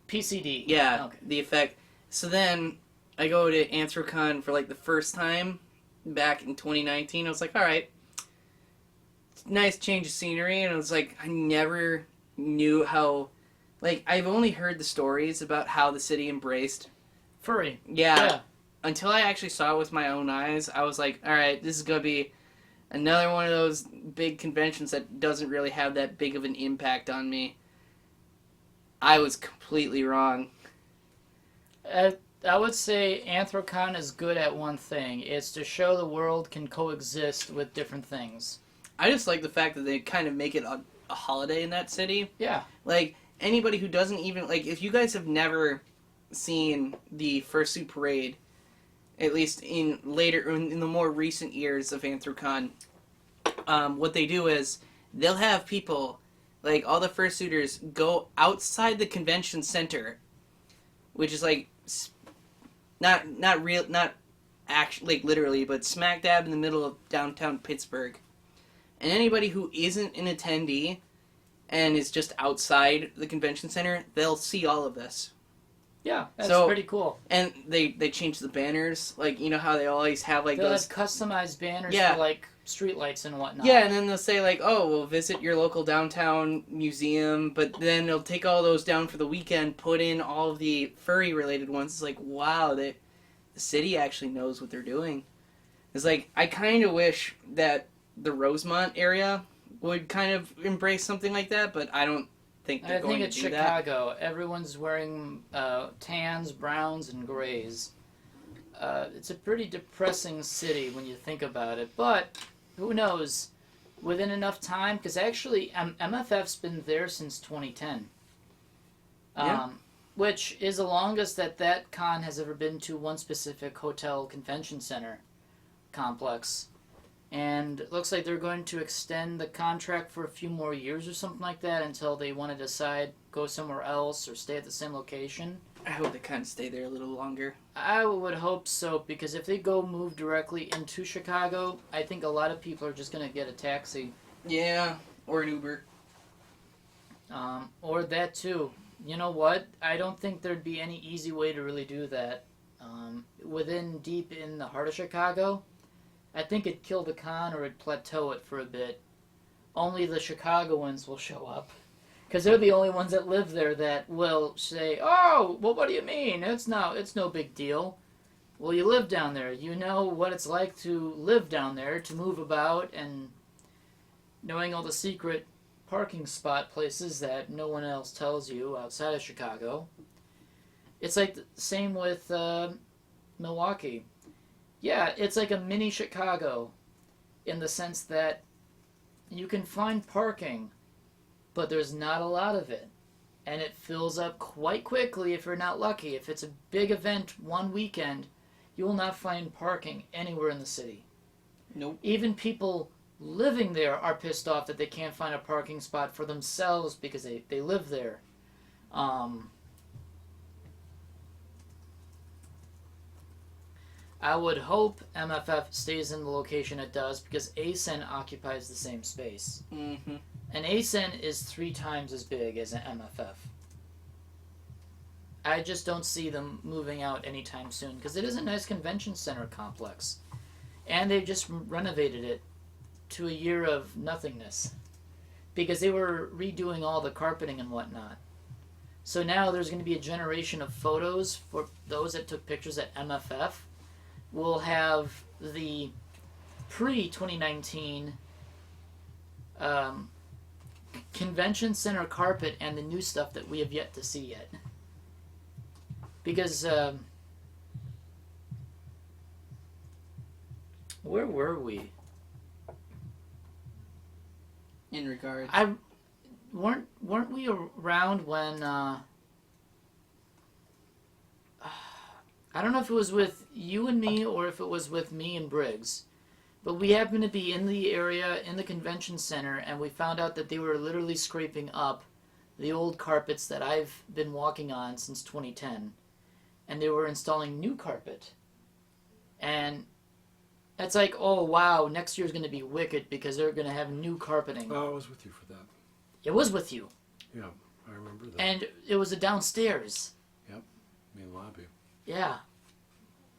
B: PCD?
C: Yeah,
B: okay.
C: The effect. So then I go to Anthrocon for the first time back in 2019. I was like, all right, nice change of scenery. And it was like, I never knew how... I've only heard the stories about how the city embraced...
B: Furry.
C: Yeah. Until I actually saw it with my own eyes, I was like, all right, this is going to be another one of those big conventions that doesn't really have that big of an impact on me. I was completely wrong.
B: I would say Anthrocon is good at one thing. It's to show the world can coexist with different things.
C: I just like the fact that they kind of make it a holiday in that city.
B: Yeah.
C: Anybody who doesn't even... if you guys have never seen the Fursuit Parade... At least in the more recent years of Anthrocon, what they do is they'll have people, all the fursuiters, go outside the convention center, which is not actually literally, but smack dab in the middle of downtown Pittsburgh. And anybody who isn't an attendee and is just outside the convention center, they'll see all of this.
B: Yeah, that's pretty cool.
C: And they change the banners, how they always have
B: they'll
C: those...
B: have customized banners for streetlights and whatnot.
C: Yeah, and then they'll say we'll visit your local downtown museum, but then they'll take all those down for the weekend, put in all of the furry related ones. It's wow, the city actually knows what they're doing. It's I kind of wish that the Rosemont area would kind of embrace something like that, but I don't think they're going to do that.
B: I think it's Chicago. Everyone's wearing tans, browns, and grays. It's a pretty depressing city when you think about it, but who knows? within enough time, because actually MFF's been there since 2010. Which is the longest that con has ever been to one specific hotel convention center complex. And it looks like they're going to extend the contract for a few more years or something like that until they want to decide go somewhere else or stay at the same location.
C: I hope they kind of stay there a little longer.
B: I would hope so, because if they go move directly into Chicago, I think a lot of people are just going to get a taxi.
C: Yeah, or an Uber.
B: Or that too. You know what? I don't think there'd be any easy way to really do that. Within deep in the heart of Chicago, I think it'd kill the con or it'd plateau it for a bit. Only the Chicagoans will show up. Because they're the only ones that live there that will say, oh, well, what do you mean? It's no big deal. Well, you live down there. You know what it's like to live down there, to move about, and knowing all the secret parking spot places that no one else tells you outside of Chicago. It's like the same with Milwaukee. Yeah, it's like a mini Chicago in the sense that you can find parking, but there's not a lot of it. And it fills up quite quickly if you're not lucky. If it's a big event one weekend, you will not find parking anywhere in the city.
C: Nope.
B: Even people living there are pissed off that they can't find a parking spot for themselves because they live there. I would hope MFF stays in the location it does, because ASEN occupies the same space.
C: Mm-hmm.
B: And ASEN is 3 times as big as an MFF. I just don't see them moving out anytime soon, because it is a nice convention center complex. And they just renovated it to a year of nothingness, because they were redoing all the carpeting and whatnot. So now there's going to be a generation of photos for those that took pictures at MFF. We'll have the pre-2019 convention center carpet and the new stuff that we have yet to see yet. Because, where were we?
C: In regards,
B: weren't we around when I don't know if it was with you and me or if it was with me and Briggs, but we happened to be in the area in the convention center, and we found out that they were literally scraping up the old carpets that I've been walking on since 2010, and they were installing new carpet. And it's like, oh wow, next year's going to be wicked because they're going to have new carpeting.
A: Oh, I was with you for that.
B: It was with you.
A: Yeah, I remember that.
B: And it was a downstairs.
A: Yep, main lobby.
B: Yeah.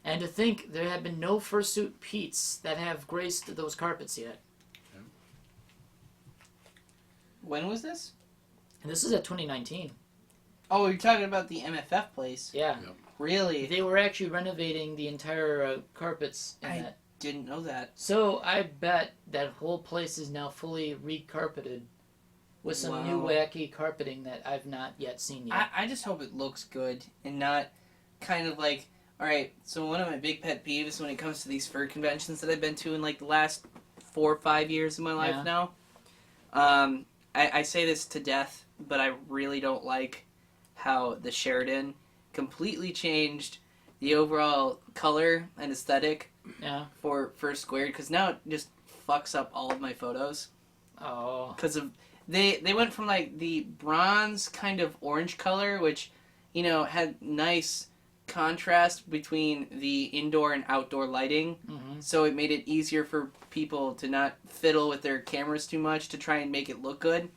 B: And to think there have been no fursuit Pete's that have graced those carpets yet.
A: Okay.
C: When was this?
B: And this is at 2019.
C: Oh, you're talking about the MFF place?
B: Yeah.
C: Yep. Really?
B: They were actually renovating the entire carpets in that.
C: Didn't know that.
B: So I bet that whole place is now fully recarpeted with some new wacky carpeting that I've not yet seen yet.
C: I just hope it looks good and not kind of like, alright, so one of my big pet peeves when it comes to these fur conventions that I've been to in like the last 4 or 5 years of my life now, I say this to death, but I really don't like how the Sheridan completely changed the overall color and aesthetic for First Squared, because now it just fucks up all of my photos.
B: Oh.
C: Because of they went from like the bronze kind of orange color, which, you know, had nice contrast between the indoor and outdoor lighting, so it made it easier for people to not fiddle with their cameras too much to try and make it look good,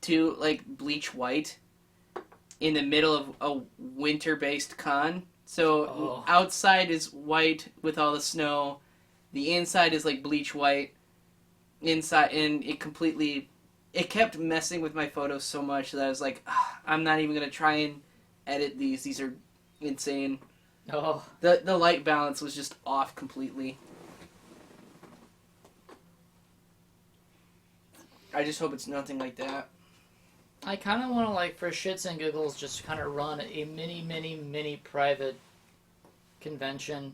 C: to like bleach white in the middle of a winter-based con. So outside is white with all the snow, the inside is like bleach white inside, and it kept messing with my photos so much that I was like, I'm not even gonna try and edit these are insane. The light balance was just off completely. I just hope it's nothing like that.
B: I kind of want to, like, for shits and giggles, just kind of run a mini private convention.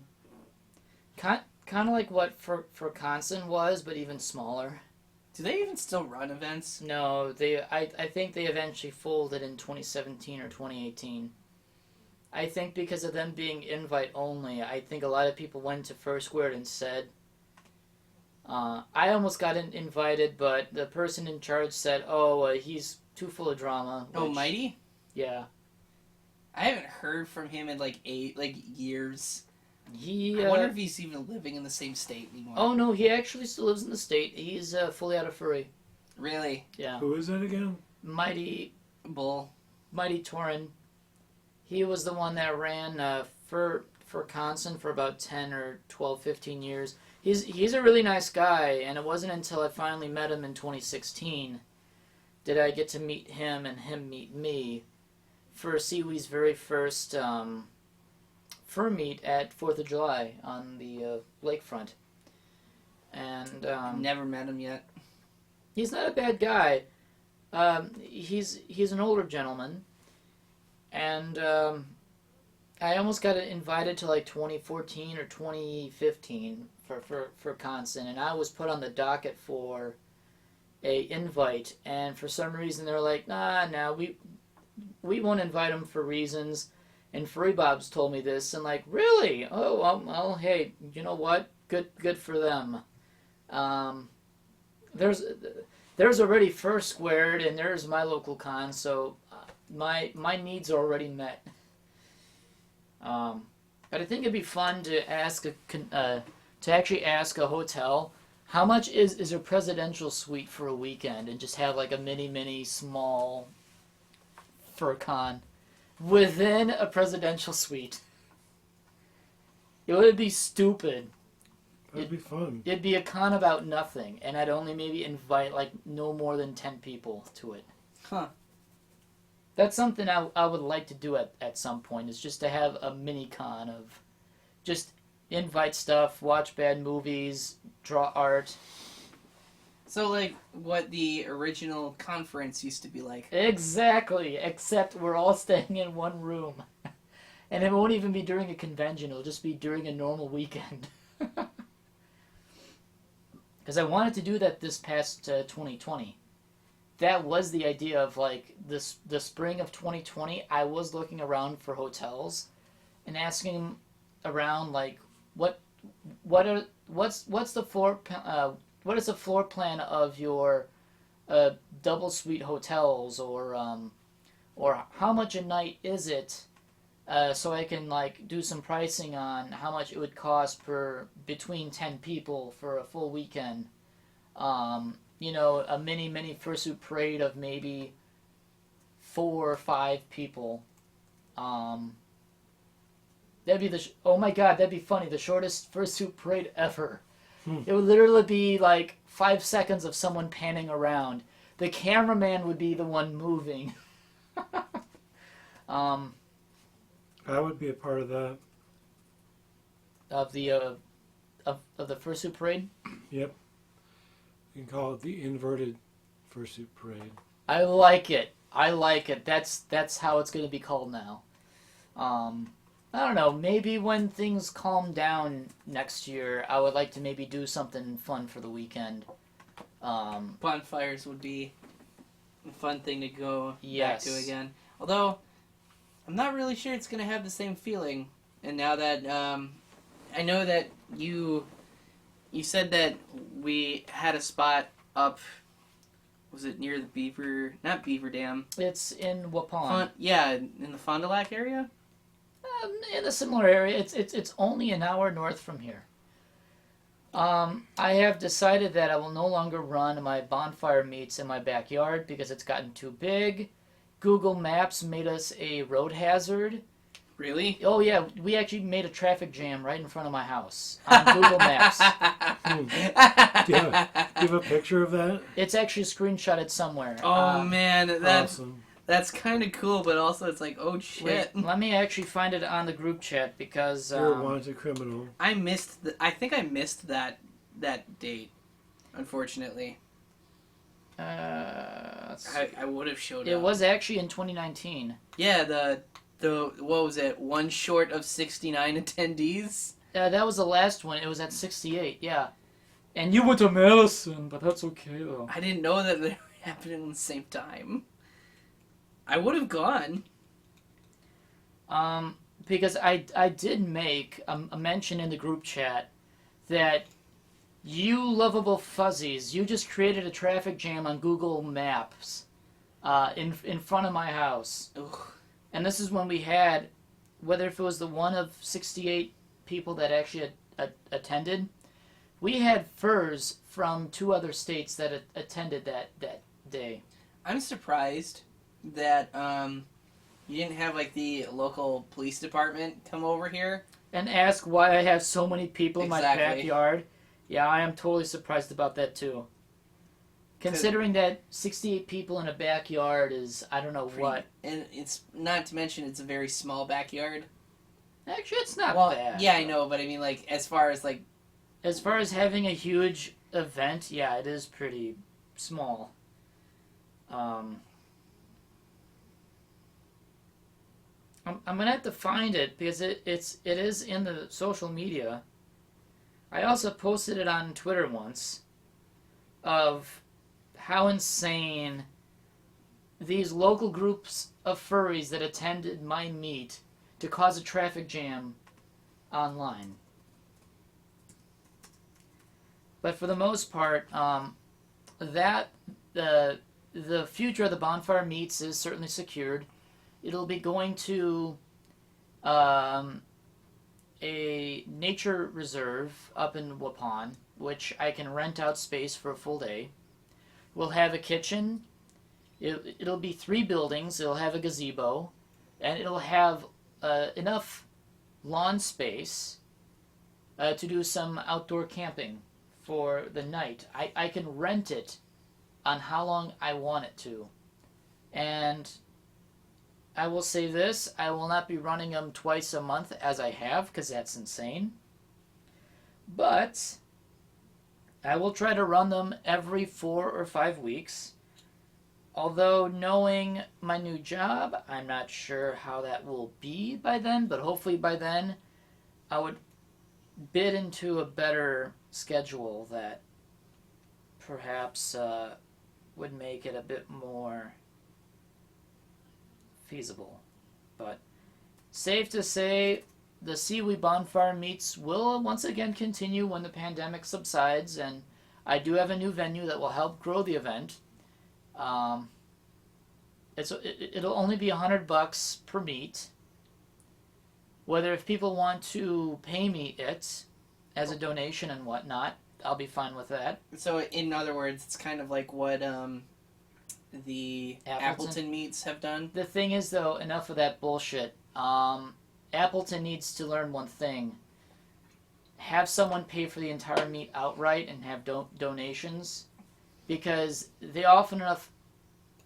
B: Kind of like what furcons was, but even smaller.
C: Do they even still run events?
B: No, I think they eventually folded in 2017 or 2018. I think because of them being invite only, I think a lot of people went to Foursquare instead. I almost got invited, but the person in charge said, he's too full of drama.
C: Oh, Mighty?
B: Yeah.
C: I haven't heard from him in years.
B: I
C: wonder if he's even living in the same state anymore.
B: Oh no, he actually still lives in the state. He's fully out of furry.
C: Really?
B: Yeah.
A: Who is it again?
B: Mighty Torin. He was the one that ran furcons for about 10 or 12, 15 years. He's a really nice guy, and it wasn't until I finally met him in 2016 did I get to meet him and him meet me for Siwi's very first fur meet at 4th of July on the lakefront. And
C: never met him yet.
B: He's not a bad guy. He's an older gentleman, and I almost got invited to 2014 or 2015 for Constant, and I was put on the docket for a invite, and for some reason they're like, nah, we won't invite him for reasons. And Furry Bob's told me this, and really? Oh, well, hey, you know what? Good for them. There's already Foursquared, and there's my local con, so my needs are already met. But I think it'd be fun to ask actually ask a hotel, how much is a presidential suite for a weekend, and just have a mini small fur con within a presidential suite. It would be stupid.
A: That'd be fun.
B: It'd be a con about nothing, and I'd only maybe invite no more than 10 people to it.
C: Huh.
B: That's something I would like to do at some point, is just to have a mini con of just invite stuff, watch bad movies, draw art.
C: So what the original conference used to be like.
B: Exactly, except we're all staying in one room. And it won't even be during a convention, it'll just be during a normal weekend. Because I wanted to do that this past 2020. That was the idea of the spring of 2020. I was looking around for hotels and asking around what's the floor what is the floor plan of your double suite hotels, or how much a night is it, so I can do some pricing on how much it would cost per between 10 people for a full weekend. A mini fursuit parade of maybe 4 or 5 people. That'd be oh my god, that'd be funny. The shortest fursuit parade ever. It would literally be 5 seconds of someone panning around. The cameraman would be the one moving.
A: I would be a part of that.
B: Of the the fursuit parade?
A: Yep. You can call it the inverted fursuit parade.
B: I like it. That's how it's going to be called now. I don't know, maybe when things calm down next year, I would like to maybe do something fun for the weekend.
C: Bonfires would be a fun thing to go
B: yes.
C: back to again. Although, I'm not really sure it's going to have the same feeling. And now that, I know that you said that we had a spot up, was it near the not Beaver Dam?
B: It's in Waupun.
C: In the Fond du Lac area?
B: In a similar area. It's only an hour north from here. I have decided that I will no longer run my bonfire meets in my backyard because it's gotten too big. Google Maps made us a road hazard.
C: Really?
B: Oh yeah, we actually made a traffic jam right in front of my house on Google Maps.
A: Do you have a picture of that?
B: It's actually screenshotted somewhere.
C: Oh man, that's
A: awesome.
C: That's kind of cool, but also it's oh shit.
B: Wait, let me actually find it on the group chat because
A: you're a wanted criminal.
C: I think I missed that date, unfortunately. I would have showed up.
B: It was actually in 2019.
C: Yeah, the what was it? One short of 69 attendees.
B: That was the last one. It was at 68. Yeah. And you went to Madison, but that's okay though.
C: I didn't know that they were happening at the same time. I would have gone.
B: Because I did make a mention in the group chat that you lovable fuzzies, you just created a traffic jam on Google Maps in front of my house.
C: Ugh.
B: And this is when we had, whether if it was the one of 68 people that actually attended, we had furs from 2 other states that attended that day.
C: I'm surprised that you didn't have like the local police department come over here
B: and ask why I have so many people in my backyard. Yeah, I am totally surprised about that too. Considering that 68 people in a backyard is, I don't know what.
C: And it's not to mention it's a very small backyard.
B: Actually, it's not bad.
C: Yeah, I know, but I mean, like, as far as having a huge event, yeah, it is pretty small.
B: I'm gonna have to find it because it is in the social media. I also posted it on Twitter once of how insane these local groups of furries that attended my meet to cause a traffic jam online. But for the most part, that the future of the bonfire meets is certainly secured. It'll be going to a nature reserve up in Waupun, which I can rent out space for a full day. We'll have a kitchen. It'll be 3 buildings. It'll have a gazebo, and it'll have enough lawn space to do some outdoor camping for the night. I can rent it on how long I want it to. And I will say this, I will not be running them twice a month as I have, because that's insane. But I will try to run them every 4 or 5 weeks. Although knowing my new job, I'm not sure how that will be by then, but hopefully by then I would bid into a better schedule that perhaps would make it a bit more feasible. But safe to say, the Seaweed Bonfire meets will once again continue when the pandemic subsides, and I do have a new venue that will help grow the event. It'll only be $100 per meet. Whether if people want to pay me it as a donation and whatnot, I'll be fine with that. So
C: in other words, it's kind of like what the Appleton meets have done.
B: The thing is, though, enough of that bullshit. Appleton needs to learn one thing. Have someone pay for the entire meet outright and have donations, because they often enough,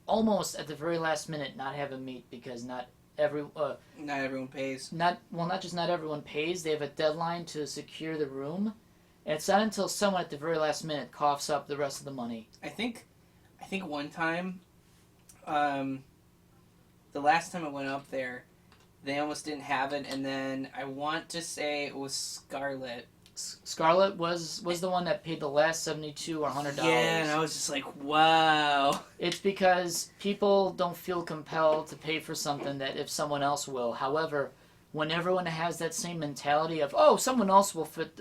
B: almost at the very last minute, not have a meet because not everyone pays. Not just not everyone pays. They have a deadline to secure the room, and it's not until someone at the very last minute coughs up the rest of the money.
C: I think one time, the last time I went up there, they almost didn't have it, and then I want to say it was Scarlett.
B: Scarlett was the one that paid the last $72 or $100.
C: Yeah, and I was just like, wow.
B: It's because people don't feel compelled to pay for something that if someone else will. However, when everyone has that same mentality of, oh, someone else will foot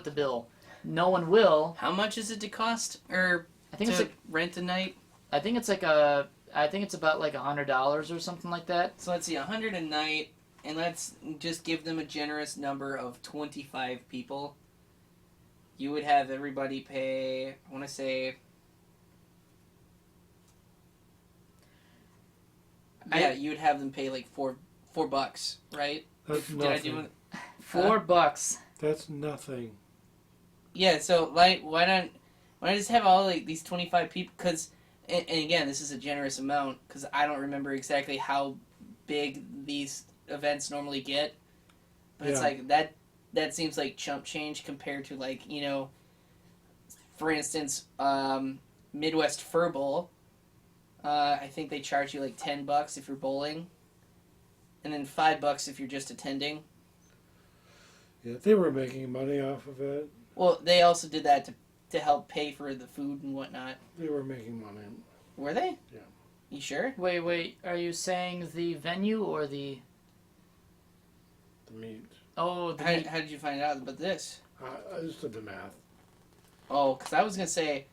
B: the bill, no one will.
C: How much is it to cost, or I think it's like rent a night?
B: I think it's about like $100 or something like that.
C: So let's see, $100 a night. And let's just give them a generous number of 25 people. You would have everybody pay, I want to say... you would have them pay like $4, right?
A: That's nothing.
B: $4.
A: That's nothing.
C: Yeah, so why don't I just have all like these 25 people? Because, and again, this is a generous amount, because I don't remember exactly how big these events normally get, but it's like that seems like chump change compared to, like, you know, for instance, Midwest Fur Bowl. I think they charge you like $10 if you're bowling, and then $5 if you're just attending.
A: Yeah, they were making money off of it.
C: Well, they also did that to help pay for the food and whatnot.
A: They were making money.
C: Were they?
A: Yeah.
C: You sure?
B: Wait. Are you saying the venue or the...
A: The meat.
B: Oh, the
C: how,
B: meat.
C: how did you find out about this?
A: I just did the math.
C: Oh, because I was going to say,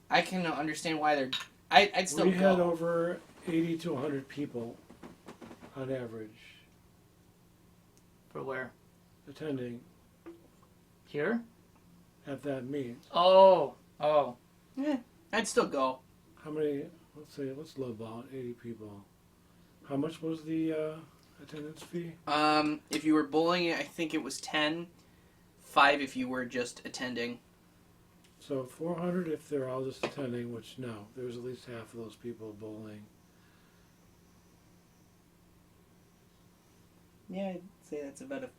C: I can understand why they're... I'd still
A: We
C: go.
A: had over 80 to 100 people on average
B: For where?
A: attending
B: Here?
A: at that meet.
B: Oh.
C: Yeah, I'd still go.
A: How many, let's lowball it, 80 people. How much was the attendance fee?
C: If you were bowling it, I think it was 10. 5 if you were just attending.
A: So 400 if they're all just attending, which no, there's at least half of those people bowling.
C: Yeah, I'd say that's about a...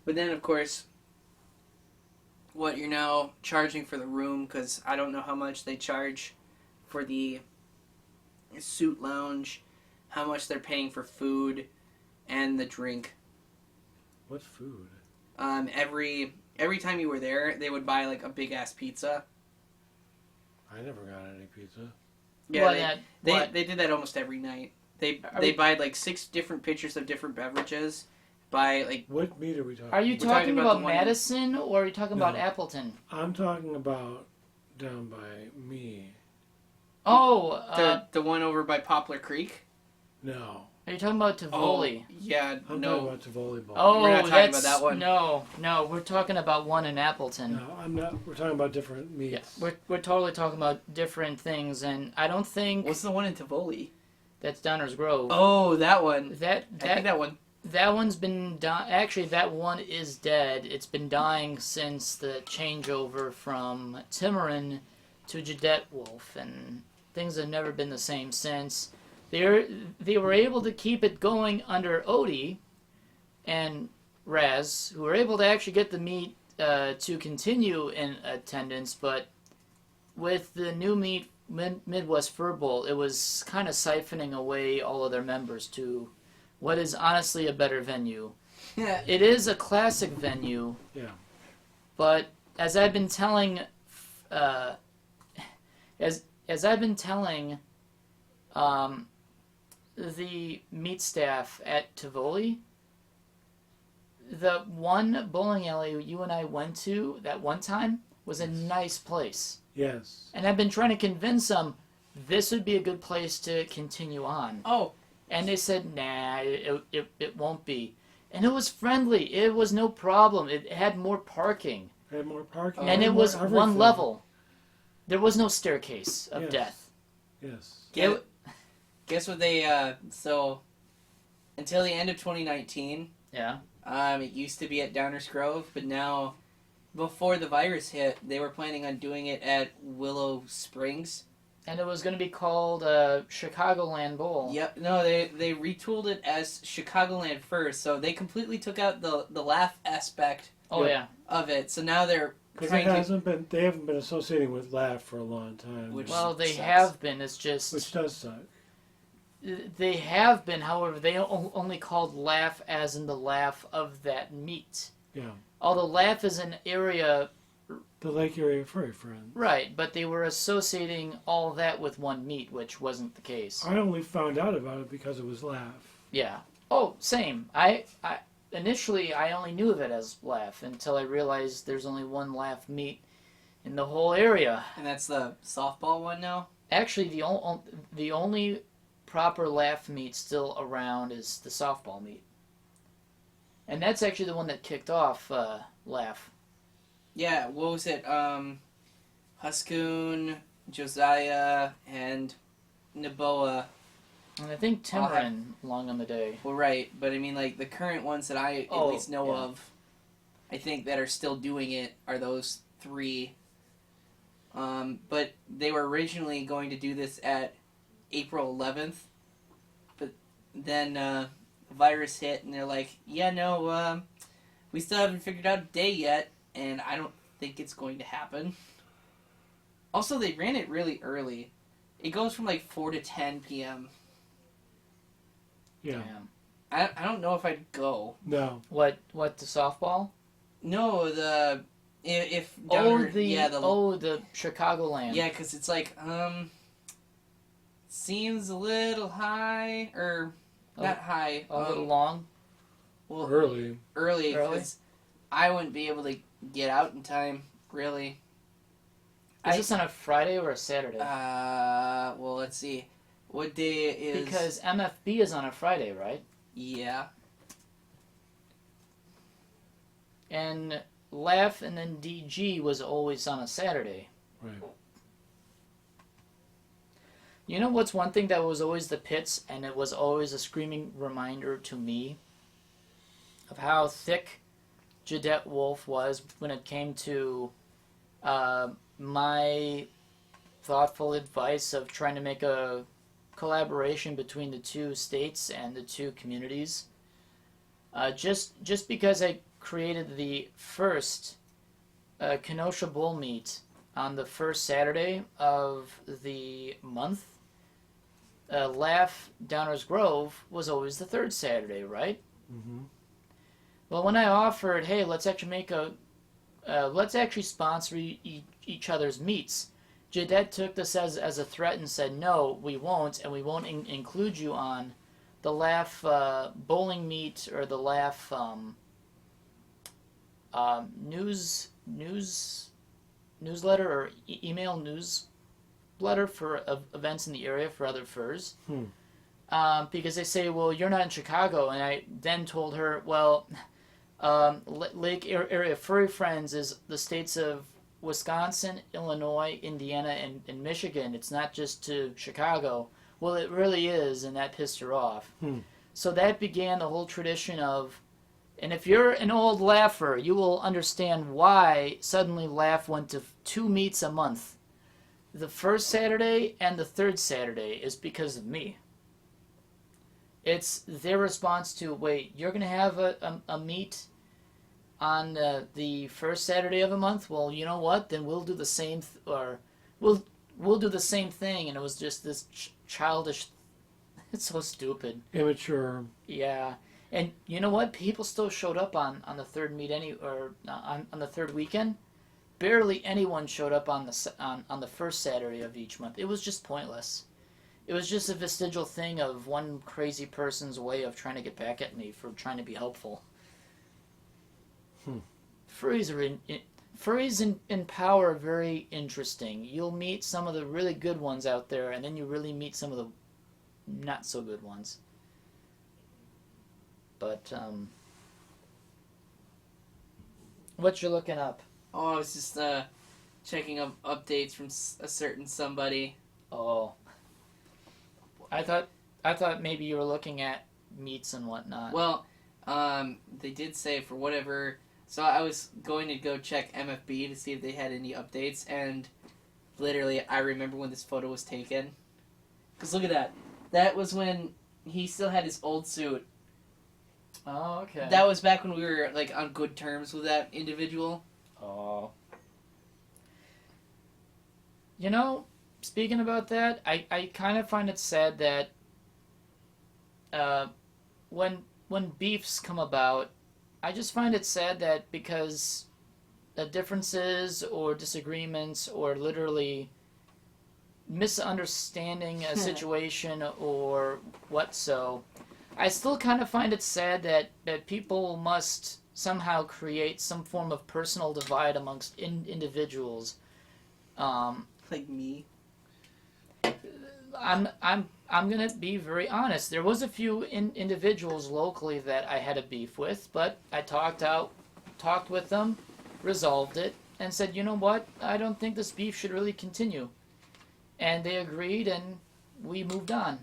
C: But then, of course, what you're now charging for the room, because I don't know how much they charge for the suit lounge, how much they're paying for food, and the drink.
A: What food?
C: Every time you were there, they would buy like a big ass pizza.
A: I never got any pizza.
C: Yeah, they did that almost every night. They buy like 6 different pitchers of different beverages. By like,
A: what meat are we talking?
B: Are you
A: about?
B: talking about Madison or are you talking about
A: No.
B: Appleton?
A: I'm talking about down by me.
B: Oh,
C: the one over by Poplar Creek.
A: No.
B: are you talking about Tivoli?
C: Oh, yeah,
A: I'm
C: no.
A: talking about Tivoli Bowl.
B: Oh,
C: We're not talking
B: that's
C: about that one.
B: No, we're talking about one in Appleton.
A: No, I'm not. We're talking about different meats.
B: Yeah, we're totally talking about different things, and I don't think
C: What's the one in Tivoli?
B: that's Downers Grove.
C: Oh, that one. I think that one.
B: That one's been actually, that one is dead. It's been dying since the changeover from Timurin to Jadette Wolfe, and things have never been the same since. They were able to keep it going under Odie and Raz, who were able to actually get the meet to continue in attendance, but with the new meet, Midwest Fur Bowl, it was kind of siphoning away all of their members to what is honestly a better venue.
C: Yeah.
B: It is a classic venue.
A: Yeah.
B: But as I've been telling, the meat staff at Tivoli, the one bowling alley you and I went to that one time was a nice place.
A: Yes.
B: And I've been trying to convince them this would be a good place to continue on.
C: Oh.
B: And they said, nah, it won't be. And it was friendly. It was no problem. It had more parking.
A: It had more parking.
B: And it was
A: everything.
B: one level. There was no staircase of
A: Yes.
B: death.
A: Yes.
C: Guess what they, so, until the end of 2019,
B: Yeah.
C: it used to be at Downers Grove, but now, before the virus hit, they were planning on doing it at Willow Springs.
B: And it was going to be called Chicagoland Bowl.
C: Yep. No, they retooled it as Chicagoland first, so they completely took out the laugh aspect of it. So now they're
A: Because they haven't been associating with laugh for a long time.
B: Well, they
C: sucks.
B: have been. It's just...
A: Which does suck.
B: They have been, however, they only called laugh as in the laugh of that meat.
A: Yeah.
B: Although laugh is an area...
A: The Lake Area Furry Friends.
B: Right, but they were associating all that with one meat, which wasn't the case.
A: I only found out about it because it was laugh.
B: Yeah. Oh, same. I initially I only knew of it as laugh until I realized there's only one laugh meat in the whole area.
C: And that's the softball one now?
B: Actually, the only proper laugh meat still around is the softball meat. And that's actually the one that kicked off laugh.
C: Yeah, what was it? Huskoon, Josiah, and Naboa.
B: And I think Timurin long on the day.
C: Well, right, but I mean, like, the current ones that I at least know of, I think that are still doing it are those 3. But they were originally going to do this at April 11th, but then the virus hit, and they're like, yeah, no, we still haven't figured out a day yet, and I don't think it's going to happen. Also, they ran it really early. It goes from like 4 to 10 p.m.
A: Yeah.
B: Damn.
C: I don't know if I'd go.
A: No.
B: What, the softball?
C: No, the If
B: the Chicagoland.
C: Yeah, because it's like seems a little high or not high.
B: A little long.
C: Well,
A: early.
C: Because I wouldn't be able to get out in time. Really.
B: Is this on a Friday or a Saturday?
C: Well, let's see. What day is...
B: Because MFB is on a Friday, right?
C: Yeah.
B: And Laugh and then DG was always on a Saturday.
A: Right.
B: You know what's one thing that was always the pits, and it was always a screaming reminder to me of how thick Jadette Wolfe was when it came to my thoughtful advice of trying to make a collaboration between the two states and the two communities. Just because I created the first Kenosha Bull Meet on the first Saturday of the month, Laugh Downers Grove was always the third Saturday, right?
A: Mm-hmm.
B: Well, when I offered, hey, let's actually sponsor each other's meets, Jadette took this as a threat and said, no, we won't, and we won't include you on the Laugh bowling meet or the Laugh newsletter or email newsletter for events in the area for other furs. Because they say, well, you're not in Chicago. And I then told her, well, Lake Area Furry Friends is the states of Wisconsin, Illinois, Indiana, and Michigan. It's not just to Chicago. Well, it really is, and that pissed her off. So that began the whole tradition of, and if you're an old laugher, you will understand why suddenly Laugh went to 2 meets a month. The first Saturday and the third Saturday is because of me. It's their response to, wait, you're going to have a meet on the first Saturday of a month? Well, you know what? Then we'll do the same, we'll do the same thing. And it was just this childish. It's so stupid.
A: Immature.
B: Yeah, and you know what? People still showed up on the third meet on the third weekend. Barely anyone showed up on the first Saturday of each month. It was just pointless. It was just a vestigial thing of one crazy person's way of trying to get back at me for trying to be helpful. Furries in power are very interesting. You'll meet some of the really good ones out there, and then you really meet some of the not so good ones. But what you looking up?
C: Oh, I was just checking up updates from a certain somebody.
B: Oh. I thought maybe you were looking at meats and whatnot.
C: Well, they did say for whatever. So I was going to go check MFB to see if they had any updates, and literally I remember when this photo was taken. Because look at that. That was when he still had his old suit.
B: Oh, okay.
C: That was back when we were like on good terms with that individual.
B: Oh. You know, speaking about that, I kind of find it sad that when beefs come about, I just find it sad that because differences or disagreements or literally misunderstanding a situation or what so, I still kind of find it sad that people must somehow create some form of personal divide amongst individuals.
C: Like me.
B: I'm gonna be very honest. There was a few individuals locally that I had a beef with, but I talked with them, resolved it, and said, you know what? I don't think this beef should really continue. And they agreed, and we moved on.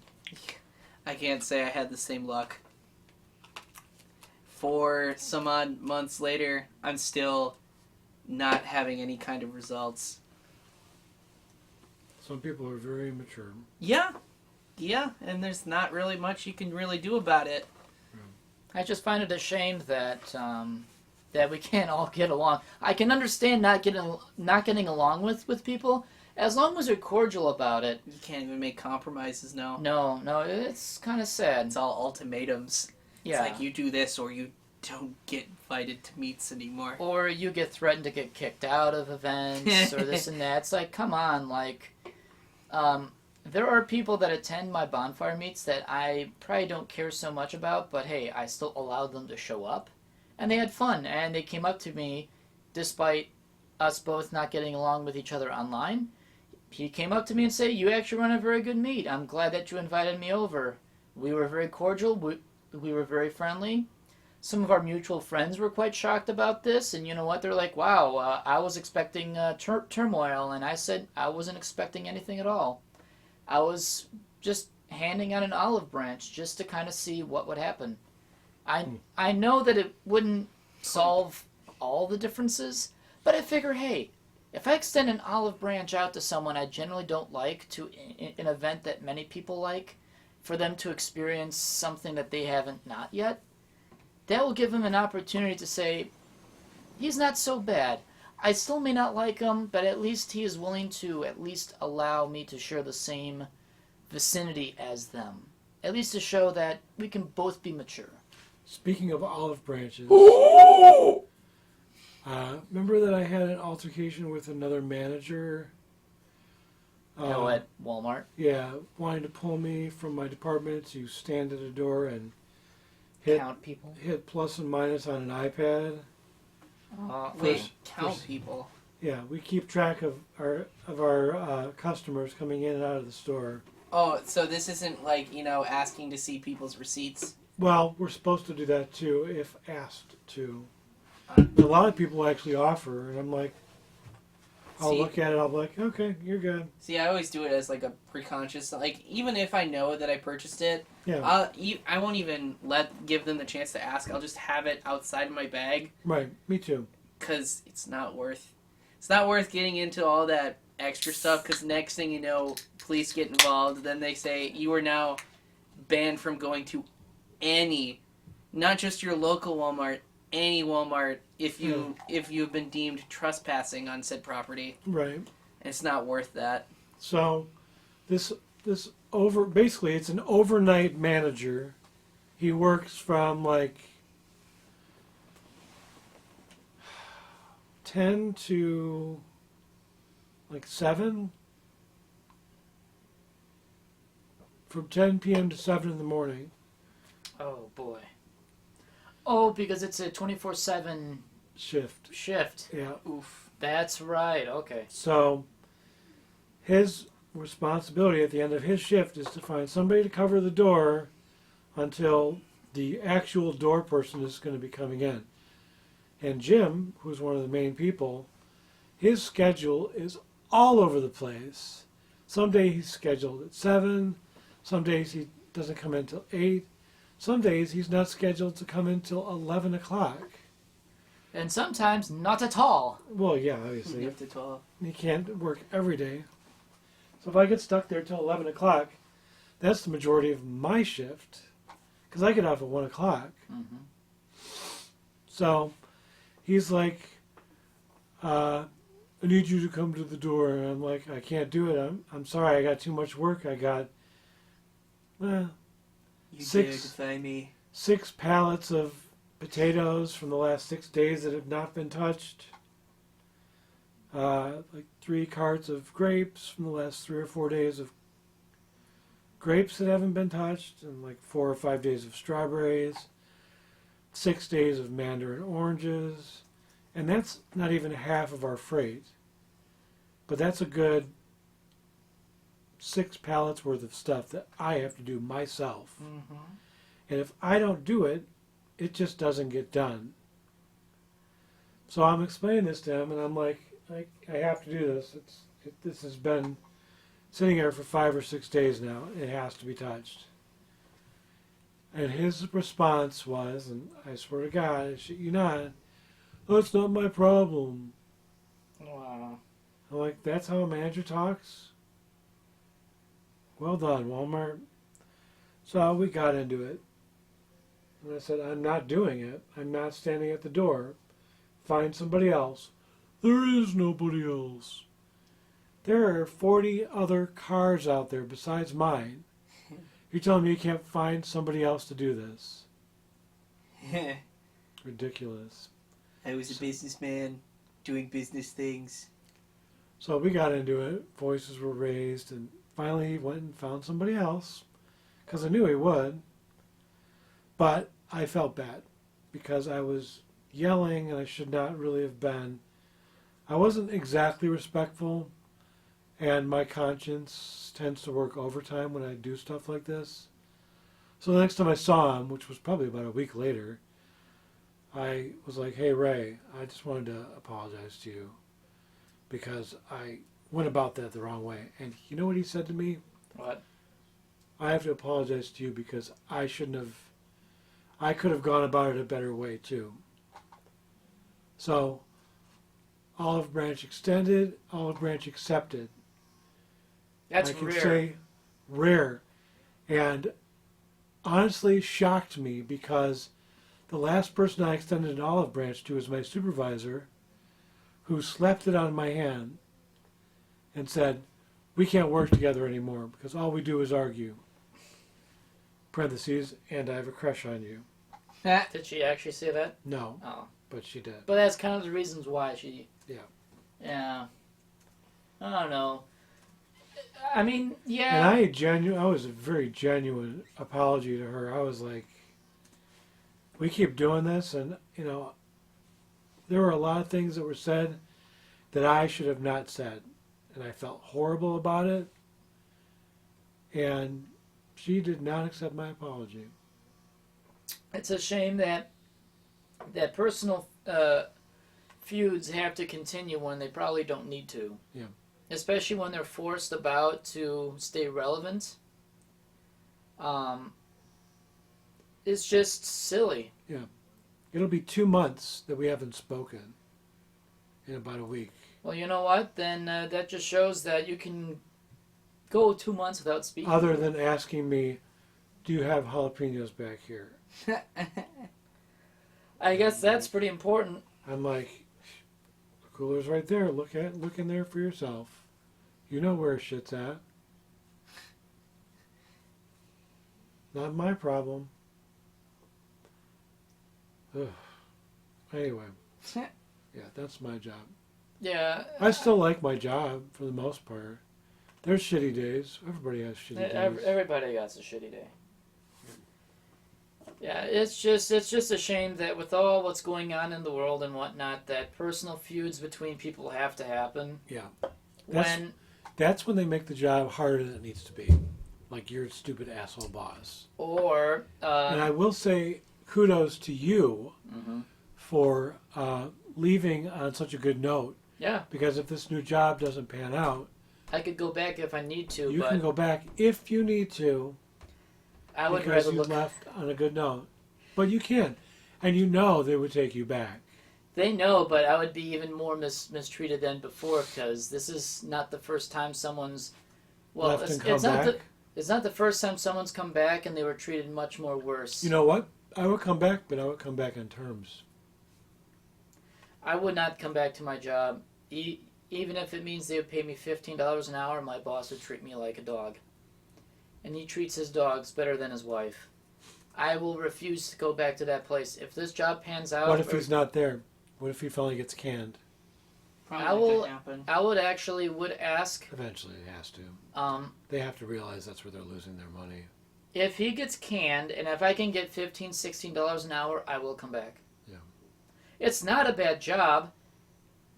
C: I can't say I had the same luck. 4 some odd months later, I'm still not having any kind of results.
A: Some people are very immature.
C: Yeah, and there's not really much you can really do about it.
B: I just find it a shame that that we can't all get along. I can understand not getting along with people as long as you're cordial about it.
C: You can't even make compromises now.
B: No, it's kind of sad.
C: It's all ultimatums.
B: Yeah.
C: It's like you do this or you don't get invited to meets anymore.
B: Or you get threatened to get kicked out of events or this and that. It's like, come on, like, there are people that attend my bonfire meets that I probably don't care so much about, but hey, I still allowed them to show up. And they had fun, and they came up to me, despite us both not getting along with each other online. He came up to me and said, "You actually run a very good meet. I'm glad that you invited me over." We were very cordial. We were very friendly. Some of our mutual friends were quite shocked about this, and you know what? They're like, "Wow, I was expecting turmoil," and I said I wasn't expecting anything at all. I was just handing out an olive branch just to kind of see what would happen. I know that it wouldn't solve all the differences, but I figure, hey, if I extend an olive branch out to someone I generally don't like, to an event that many people like, for them to experience something that they haven't not yet, that will give them an opportunity to say, he's not so bad. I still may not like him, but at least he is willing to at least allow me to share the same vicinity as them. At least to show that we can both be mature.
A: Speaking of olive branches, remember that I had an altercation with another manager?
B: At Walmart?
A: Yeah, wanting to pull me from my department to stand at a door and hit plus and minus on an iPad.
C: Count people.
A: Yeah, we keep track of our customers coming in and out of the store.
C: Oh, so this isn't like, asking to see people's receipts?
A: Well, we're supposed to do that too, if asked to. A lot of people actually offer, and I'm like, I'll look at it, I'll be like, okay, you're good.
C: See, I always do it as like a preconscious, like, even if I know that I purchased it,
A: yeah.
C: I won't even give them the chance to ask. I'll just have it outside my bag.
A: Right, me too.
C: Because it's not worth getting into all that extra stuff, because next thing you know, police get involved, then they say, you are now banned from going to any, not just your local Walmart, any Walmart, if you've been deemed trespassing on said property.
A: Right.
C: And it's not worth that.
A: So, basically it's an overnight manager. He works from like 10 to like 7. From 10 p.m. to 7 in the morning.
B: Oh, boy. Oh, because it's a 24/7 shift.
A: Yeah.
C: Oof.
B: That's right. Okay.
A: So, his responsibility at the end of his shift is to find somebody to cover the door until the actual door person is going to be coming in. And Jim, who's one of the main people, his schedule is all over the place. Some days he's scheduled at 7. Some days he doesn't come in until 8. Some days he's not scheduled to come in until 11 o'clock.
B: And sometimes not at all.
A: Well, yeah, obviously.
C: Up to 12.
A: He can't work every day. So if I get stuck there till 11 o'clock, that's the majority of my shift. Because I get off at 1 o'clock.
B: Mm-hmm.
A: So he's like, I need you to come to the door. And I'm like, I can't do it. I'm sorry, I got too much work. I got...
C: You
A: six pallets of potatoes from the last 6 days that have not been touched. Like 3 carts of grapes from the last 3 or 4 days of grapes that haven't been touched, and like 4 or 5 days of strawberries, 6 days of mandarin oranges, and that's not even half of our freight. But that's a good 6 pallets worth of stuff that I have to do myself.
B: Mm-hmm.
A: And if I don't do it, it just doesn't get done. So I'm explaining this to him, and I'm like, I have to do this. This has been sitting here for 5 or 6 days now. It has to be touched. And his response was, and I swear to God, I shit you not, that's not my problem.
B: Wow.
A: I'm like, that's how a manager talks? Well done, Walmart. So we got into it. And I said, I'm not doing it. I'm not standing at the door. Find somebody else. There is nobody else. There are 40 other cars out there besides mine. You're telling me you can't find somebody else to do this? ridiculous.
C: I was a businessman doing business things.
A: So we got into it. Voices were raised, and finally he went and found somebody else because I knew he would. But I felt bad because I was yelling and I should not really have been. I wasn't exactly respectful, and my conscience tends to work overtime when I do stuff like this. So the next time I saw him, which was probably about a week later, I was like, hey, Ray, I just wanted to apologize to you because I went about that the wrong way. And you know what he said to me?
B: What?
A: I have to apologize to you because I could have gone about it a better way too. So, olive branch extended, olive branch accepted.
B: That's
A: I can
B: rare.
A: say rare. And honestly shocked me because the last person I extended an olive branch to was my supervisor, who slapped it on my hand and said, we can't work together anymore because all we do is argue. Parentheses, and I have a crush on you.
B: Did she actually say that?
A: No,
B: Oh.
A: but she did.
B: But that's kind of the reasons why she...
A: Yeah.
B: Yeah. I don't know. I mean, yeah.
A: And I was a very genuine apology to her. I was like, we keep doing this, and, you know, there were a lot of things that were said that I should have not said. And I felt horrible about it. And she did not accept my apology.
B: It's a shame that personal feuds have to continue when they probably don't need to.
A: Yeah.
B: Especially when they're forced about to stay relevant. It's just silly.
A: Yeah. It'll be 2 months that we haven't spoken in about a week.
B: Well, you know what? Then that just shows that you can go 2 months without speaking.
A: Other than asking me, do you have jalapenos back here?
B: I guess that's pretty important.
A: I'm like, the cooler's right there. Look in there for yourself. You know where shit's at. Not my problem. Ugh. Anyway, yeah, that's my job.
B: Yeah.
A: I still like my job for the most part. There's shitty days. Everybody has shitty days.
B: Everybody has a shitty day. Yeah, it's just a shame that with all what's going on in the world and whatnot, that personal feuds between people have to happen.
A: Yeah. That's when they make the job harder than it needs to be. Like your stupid asshole boss.
B: Or...
A: and I will say kudos to you for leaving on such a good note.
B: Yeah.
A: Because if this new job doesn't pan out...
B: I could go back if I need to,
A: You can go back if you need to.
B: I would
A: because
B: rather
A: you
B: look...
A: left on a good note. But you can. And you know they would take you back.
B: They know, but I would be even more mistreated than before because this is not the first time someone's... Well,
A: left and come back.
B: It's not the first time someone's come back and they were treated much more worse.
A: You know what? I would come back, but I would come back on terms.
B: I would not come back to my job. Even if it means they would pay me $15 an hour, my boss would treat me like a dog. And he treats his dogs better than his wife. I will refuse to go back to that place. If this job pans out...
A: What if he's not there? What if he finally gets canned?
C: Probably
B: I would ask...
A: Eventually it has to. They have to realize that's where they're losing their money.
B: If he gets canned, and if I can get $15, $16 an hour, I will come back.
A: Yeah.
B: It's not a bad job.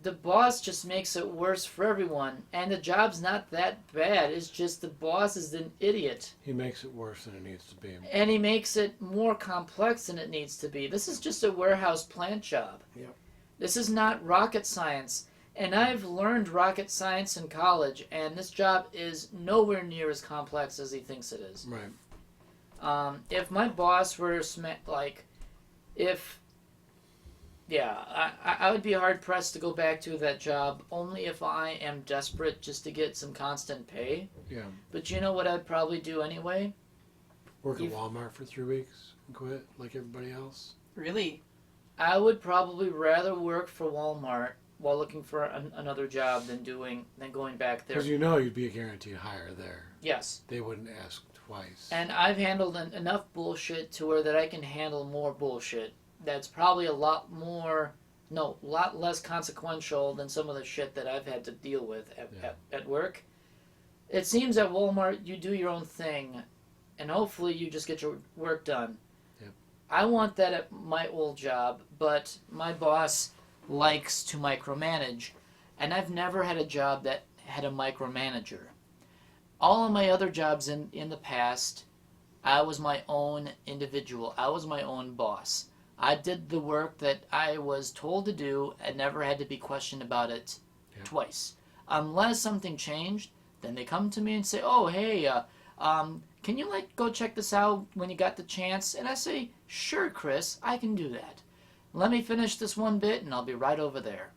B: The boss just makes it worse for everyone. And the job's not that bad. It's just the boss is an idiot.
A: He makes it worse than it needs to be.
B: And he makes it more complex than it needs to be. This is just a warehouse plant job.
A: Yep.
B: This is not rocket science. And I've learned rocket science in college, and this job is nowhere near as complex as he thinks it is.
A: Right.
B: If my boss were I would be hard pressed to go back to that job only if I am desperate just to get some constant pay.
A: Yeah.
B: But you know what I'd probably do anyway?
A: Work at Walmart for 3 weeks and quit like everybody else.
C: Really?
B: I would probably rather work for Walmart while looking for another job than going back there.
A: Because you know you'd be a guaranteed hire there.
B: Yes.
A: They wouldn't ask twice.
B: And I've handled enough bullshit to where that I can handle more bullshit. that's probably a lot less consequential than some of the shit that I've had to deal with at work. It seems at Walmart you do your own thing, and hopefully you just get your work done. Yep. I want that at my old job, but my boss likes to micromanage, and I've never had a job that had a micromanager. All of my other jobs in the past, I was my own individual. I was my own boss. I did the work that I was told to do and never had to be questioned about it twice. Unless something changed, then they come to me and say, oh, hey, can you go check this out when you got the chance? And I say, sure, Chris, I can do that. Let me finish this one bit and I'll be right over there.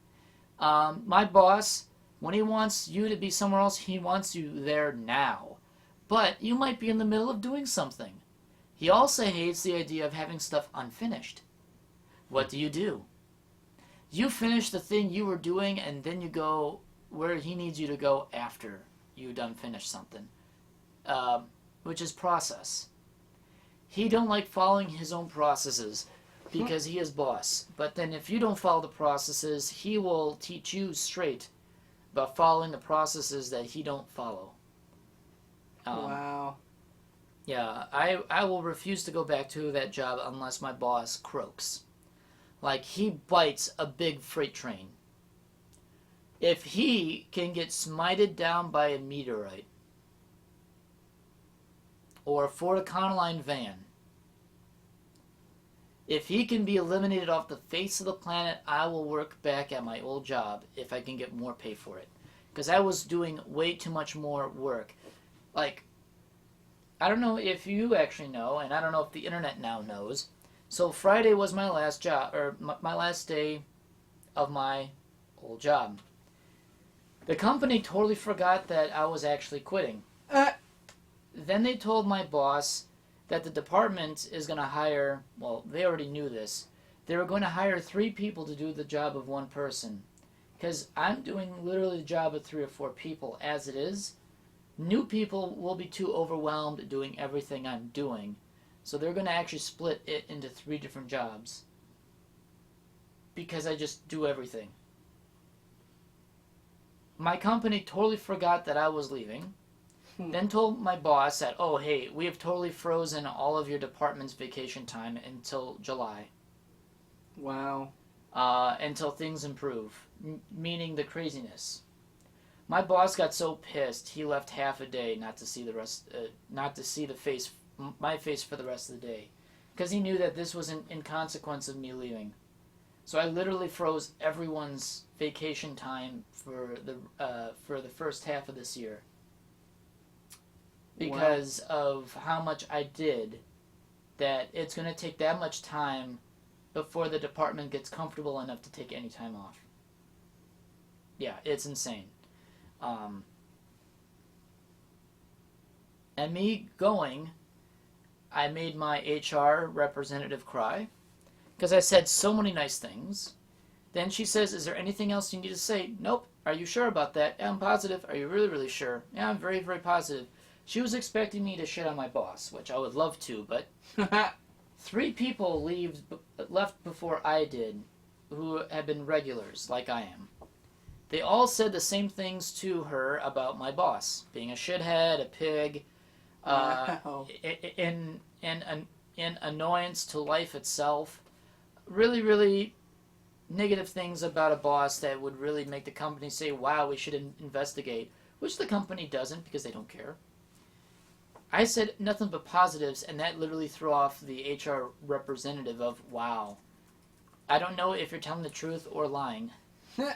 B: My boss, when he wants you to be somewhere else, he wants you there now. But you might be in the middle of doing something. He also hates the idea of having stuff unfinished. What do? You finish the thing you were doing and then you go where he needs you to go after you done finish something, which is process. He don't like following his own processes because he is boss. But then if you don't follow the processes, he will teach you straight about following the processes that he don't follow.
C: Wow.
B: Yeah, I will refuse to go back to that job unless my boss croaks. Like, he bites a big freight train. If he can get smited down by a meteorite or a Ford Econoline van, if he can be eliminated off the face of the planet, I will work back at my old job if I can get more pay for it. Because I was doing way too much more work. Like, I don't know if you actually know, and I don't know if the internet now knows. So Friday was my last job, or my last day of my old job. The company totally forgot that I was actually quitting. Then they told my boss that the department is going to hire, well, they already knew this. They were going to hire 3 people to do the job of 1 person. Because I'm doing literally the job of 3 or 4 people as it is. New people will be too overwhelmed doing everything I'm doing. So they're going to actually split it into 3 different jobs. Because I just do everything. My company totally forgot that I was leaving. Then told my boss that, oh, hey, we have totally frozen all of your department's vacation time until July.
C: Wow.
B: Until things improve. Meaning the craziness. My boss got so pissed he left half a day not to see the rest, not to see my face for the rest of the day, because he knew that this was in consequence of me leaving. So I literally froze everyone's vacation time for the first half of this year, because of how much I did. That it's going to take that much time before the department gets comfortable enough to take any time off. Yeah, it's insane. And me going, I made my HR representative cry because I said so many nice things. Then she says, is there anything else you need to say? Nope. Are you sure about that? Yeah, I'm positive. Are you really, really sure? Yeah, I'm very, very positive. She was expecting me to shit on my boss, which I would love to, but 3 people left before I did who have been regulars like I am. They all said the same things to her about my boss, being a shithead, a pig, in annoyance to life itself. Really, really negative things about a boss that would really make the company say, wow, we should investigate, which the company doesn't because they don't care. I said nothing but positives, and that literally threw off the HR representative of, wow, I don't know if you're telling the truth or lying.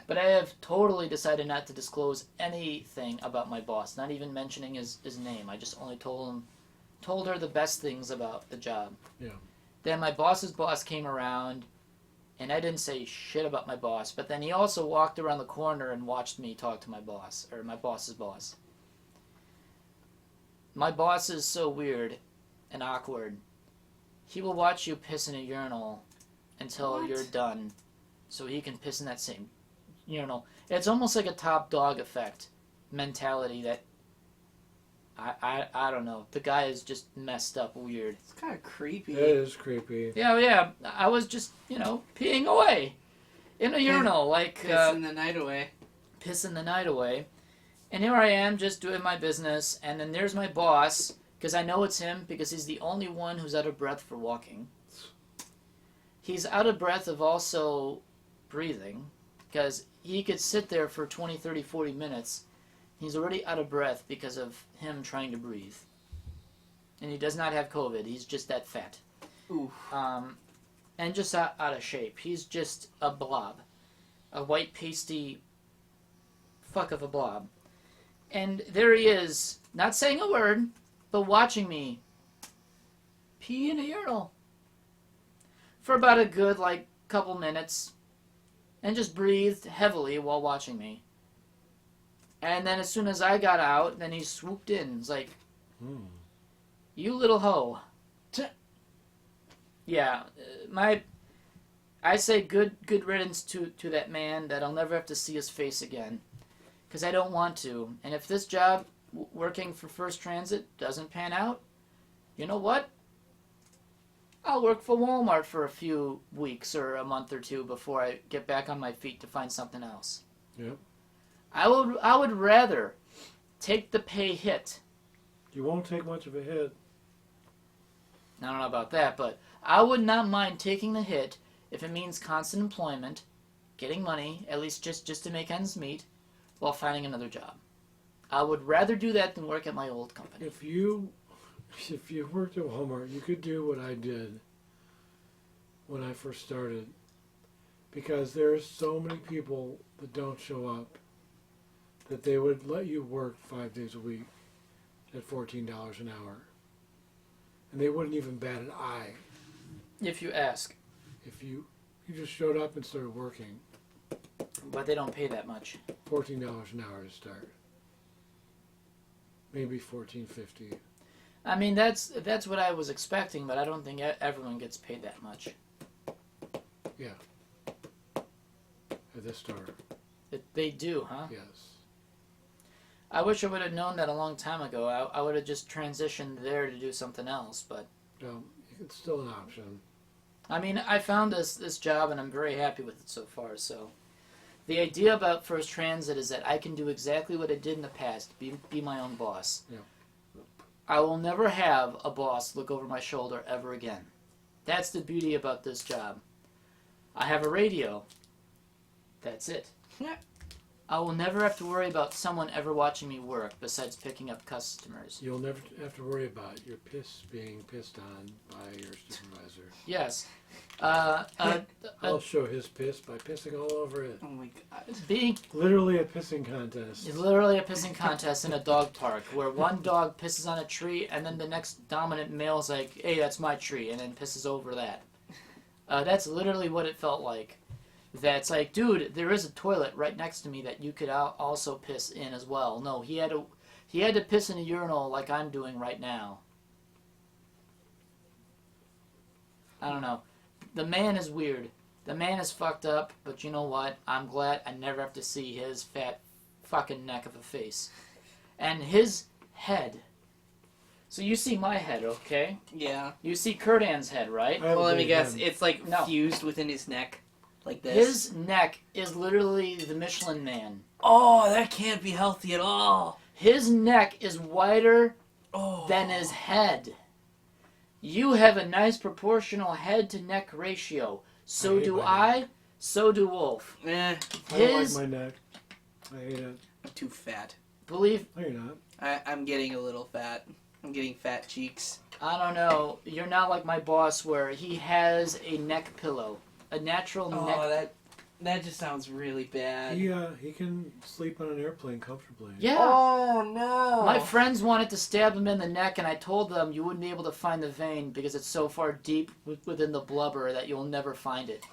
B: But I have totally decided not to disclose anything about my boss, not even mentioning his name. I just only told her the best things about the job.
A: Yeah.
B: Then my boss's boss came around, and I didn't say shit about my boss, but then he also walked around the corner and watched me talk to my boss, or my boss's boss. My boss is so weird and awkward. He will watch you piss in a urinal until you're done, so he can piss in that same urinal. It's almost like a top dog effect mentality that I don't know. The guy is just messed up weird.
C: It's kind of creepy.
A: It is creepy.
B: Yeah. I was just, peeing away in a urinal, like
C: pissing the night away.
B: Pissing the night away. And here I am just doing my business, and then there's my boss, because I know it's him, because he's the only one who's out of breath for walking. He's out of breath of also breathing, because he could sit there for 20, 30, 40 minutes. He's already out of breath because of him trying to breathe. And he does not have COVID. He's just that fat.
C: Oof.
B: And just out of shape. He's just a blob. A white, pasty fuck of a blob. And there he is, not saying a word, but watching me pee in a urinal. For about a good, couple minutes. And just breathed heavily while watching me. And then as soon as I got out, then he swooped in. It's like, you little hoe. Yeah, I say good riddance to that man, that I'll never have to see his face again. Because I don't want to. And if this job, working for First Transit, doesn't pan out, you know what? I'll work for Walmart for a few weeks or a month or two before I get back on my feet to find something else.
A: Yep.
B: I would rather take the pay hit.
A: You won't take much of a hit.
B: I don't know about that, but I would not mind taking the hit if it means constant employment, getting money, at least just to make ends meet, while finding another job. I would rather do that than work at my old company.
A: If you worked at Walmart, you could do what I did when I first started. Because there's so many people that don't show up that they would let you work 5 days a week at $14 an hour. And they wouldn't even bat an eye.
B: If you ask.
A: If you just showed up and started working.
B: But they don't pay that much.
A: $14 an hour to start. Maybe $14.50.
B: I mean, that's what I was expecting, but I don't think everyone gets paid that much.
A: Yeah. At this store.
B: They do, huh?
A: Yes.
B: I wish I would have known that a long time ago. I would have just transitioned there to do something else, but...
A: No, it's still an option.
B: I mean, I found this job, and I'm very happy with it so far, so... The idea about First Transit is that I can do exactly what I did in the past, be my own boss.
A: Yeah.
B: I will never have a boss look over my shoulder ever again. That's the beauty about this job. I have a radio. That's it. I will never have to worry about someone ever watching me work besides picking up customers.
A: You'll never have to worry about your piss being pissed on by your supervisor.
B: Yes.
A: I'll show his piss by pissing all over it.
C: Oh my god.
B: Being
A: Literally a pissing contest.
B: It's literally a pissing contest in a dog park where one dog pisses on a tree and then the next dominant male is like, hey, that's my tree, and then pisses over that. That's literally what it felt like. That's like, dude, there is a toilet right next to me that you could also piss in as well. No, he had to piss in a urinal like I'm doing right now. I don't know. The man is weird. The man is fucked up, but you know what? I'm glad I never have to see his fat fucking neck of a face. And his head. So you see my head, okay?
C: Yeah.
B: You see Kurdan's head, right?
C: Well, let me guess.
A: Head.
C: It's like fused within his neck. Like this.
B: His neck is literally the Michelin Man.
C: Oh, that can't be healthy at all.
B: His neck is wider than his head. You have a nice proportional head to neck ratio. So do I. So do Wolf.
C: Eh.
A: I don't like my neck. I hate it.
C: I'm too fat.
B: Believe.
A: No, you're not.
C: I'm getting a little fat. I'm getting fat cheeks.
B: I don't know. You're not like my boss where he has a neck pillow. A natural neck.
C: Oh, that just sounds really bad.
A: He can sleep on an airplane comfortably.
B: Yeah.
C: Oh, no.
B: My friends wanted to stab him in the neck, and I told them you wouldn't be able to find the vein because it's so far deep within the blubber that you'll never find it.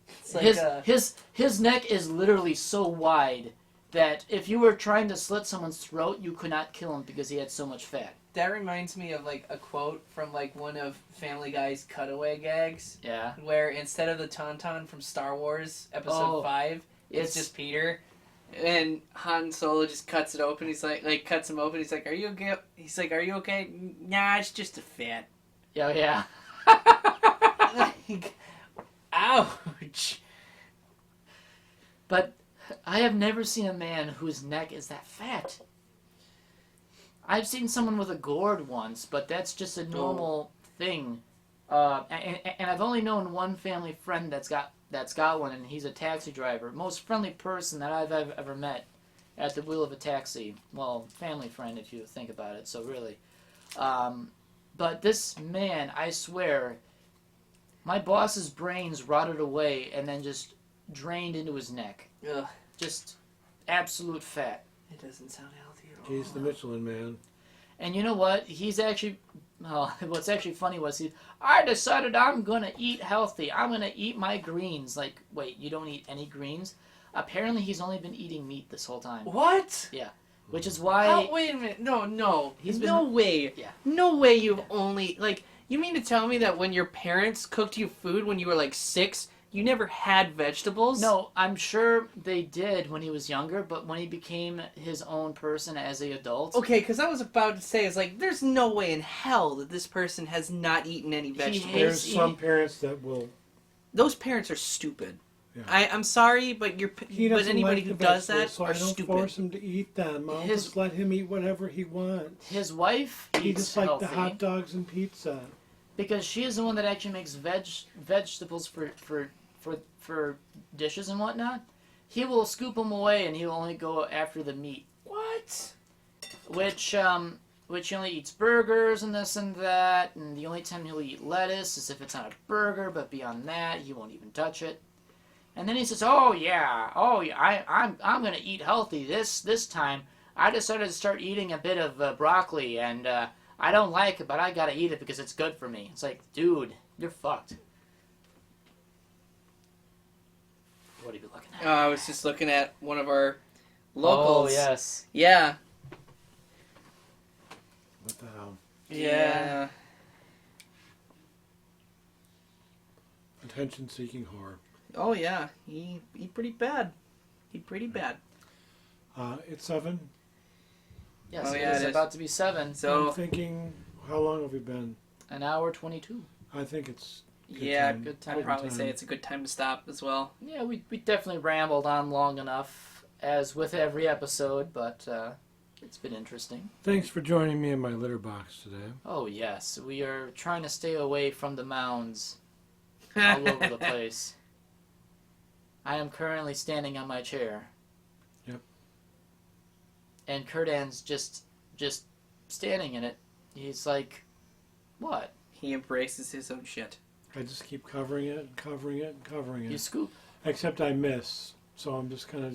C: It's like
B: his neck is literally so wide that if you were trying to slit someone's throat, you could not kill him because he had so much fat.
C: That reminds me of like a quote from like one of Family Guy's cutaway gags.
B: Yeah.
C: Where instead of the Tauntaun from Star Wars Episode 5, it's just Peter. And Han Solo just cuts it open. He's like cuts him open. He's like, "Are you okay?" He's like, "Are you okay?" Nah, it's just a fit.
B: Yeah.
C: Like, ouch.
B: But I have never seen a man whose neck is that fat. I've seen someone with a gourd once, but that's just a normal thing. And I've only known one family friend that's got one, and he's a taxi driver. Most friendly person that I've ever met at the wheel of a taxi. Well, family friend if you think about it, so really. But this man, I swear, my boss's brains rotted away and then just drained into his neck.
C: Ugh.
B: Just absolute fat.
C: It doesn't sound healthy at all.
A: He's the Michelin Man.
B: And you know what? He's actually... Well, what's actually funny was I decided I'm going to eat healthy. I'm going to eat my greens. Like, wait, you don't eat any greens? Apparently he's only been eating meat this whole time.
C: What?
B: Yeah. Which is why...
C: Oh, wait a minute. No. No way.
B: Yeah.
C: No way you've only... Like, you mean to tell me that when your parents cooked you food when you were like 6... You never had vegetables?
B: No, I'm sure they did when he was younger, but when he became his own person as an adult...
C: Okay, because I was about to say, it's like, there's no way in hell that this person has not eaten any vegetables.
A: There's some parents that will...
C: Those parents are stupid.
A: Yeah.
C: I'm sorry, but anybody who does that
A: so
C: are
A: I don't
C: stupid.
A: force him to eat them. I'll just let him eat whatever he wants.
B: His wife
A: He
B: eats
A: just like
B: healthy.
A: the hot dogs and pizza.
B: Because she is the one that actually makes vegetables for dishes and whatnot. He will scoop them away and he'll only go after the meat.
C: What?
B: Which he only eats burgers and this and that, and the only time he'll eat lettuce is if it's on a burger, but beyond that, he won't even touch it. And then he says, I'm gonna eat healthy this time. I decided to start eating a bit of broccoli, and I don't like it, but I gotta eat it because it's good for me. It's like, dude, you're fucked. What are you looking at?
C: I was just looking at one of our locals.
B: Oh, yes.
C: Yeah.
A: What the hell?
C: Yeah.
A: Attention-seeking whore.
C: Oh, yeah. He pretty bad.
A: It's 7.
B: Yes,
C: Oh,
B: it
C: yeah,
B: is
C: it is.
B: about to be 7.
C: So,
A: I'm thinking, how long have we been?
B: An hour 22.
A: I think it's
B: Good time.
C: I'd probably say it's a good time to stop as well.
B: Yeah, we definitely rambled on long enough, as with every episode, but it's been interesting.
A: Thanks for joining me in my litter box today.
B: Oh, yes. We are trying to stay away from the mounds all over the place. I am currently standing on my chair.
A: Yep.
B: And Kurdan's just standing in it. He's like, what?
C: He embraces his own shit.
A: I just keep covering it and covering it and covering it.
B: You scoop.
A: Except I miss. So I'm just kind of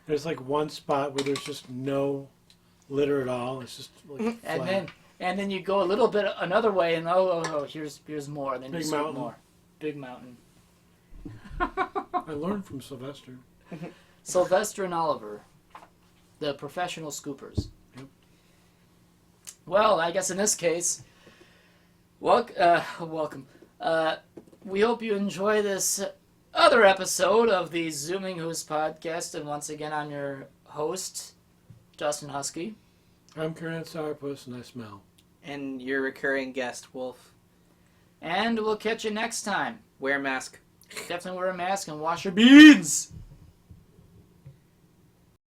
A: there's like one spot where there's just no litter at all. It's just like flat.
B: And then you go a little bit another way and here's more. And then
A: Big
B: you scoop
A: mountain.
B: more. Big mountain.
A: I learned from Sylvester.
B: Sylvester and Oliver, the professional scoopers.
A: Yep.
B: Well, I guess in this case, welcome. We hope you enjoy this other episode of the Zooming Hoosk Podcast, and once again, I'm your host, Dustin DaHusky.
A: I'm Kurdan Sourpuss and I smell.
C: And your recurring guest, Wolfe.
B: And we'll catch you next time.
C: Wear a mask.
B: Definitely wear a mask and wash your beads!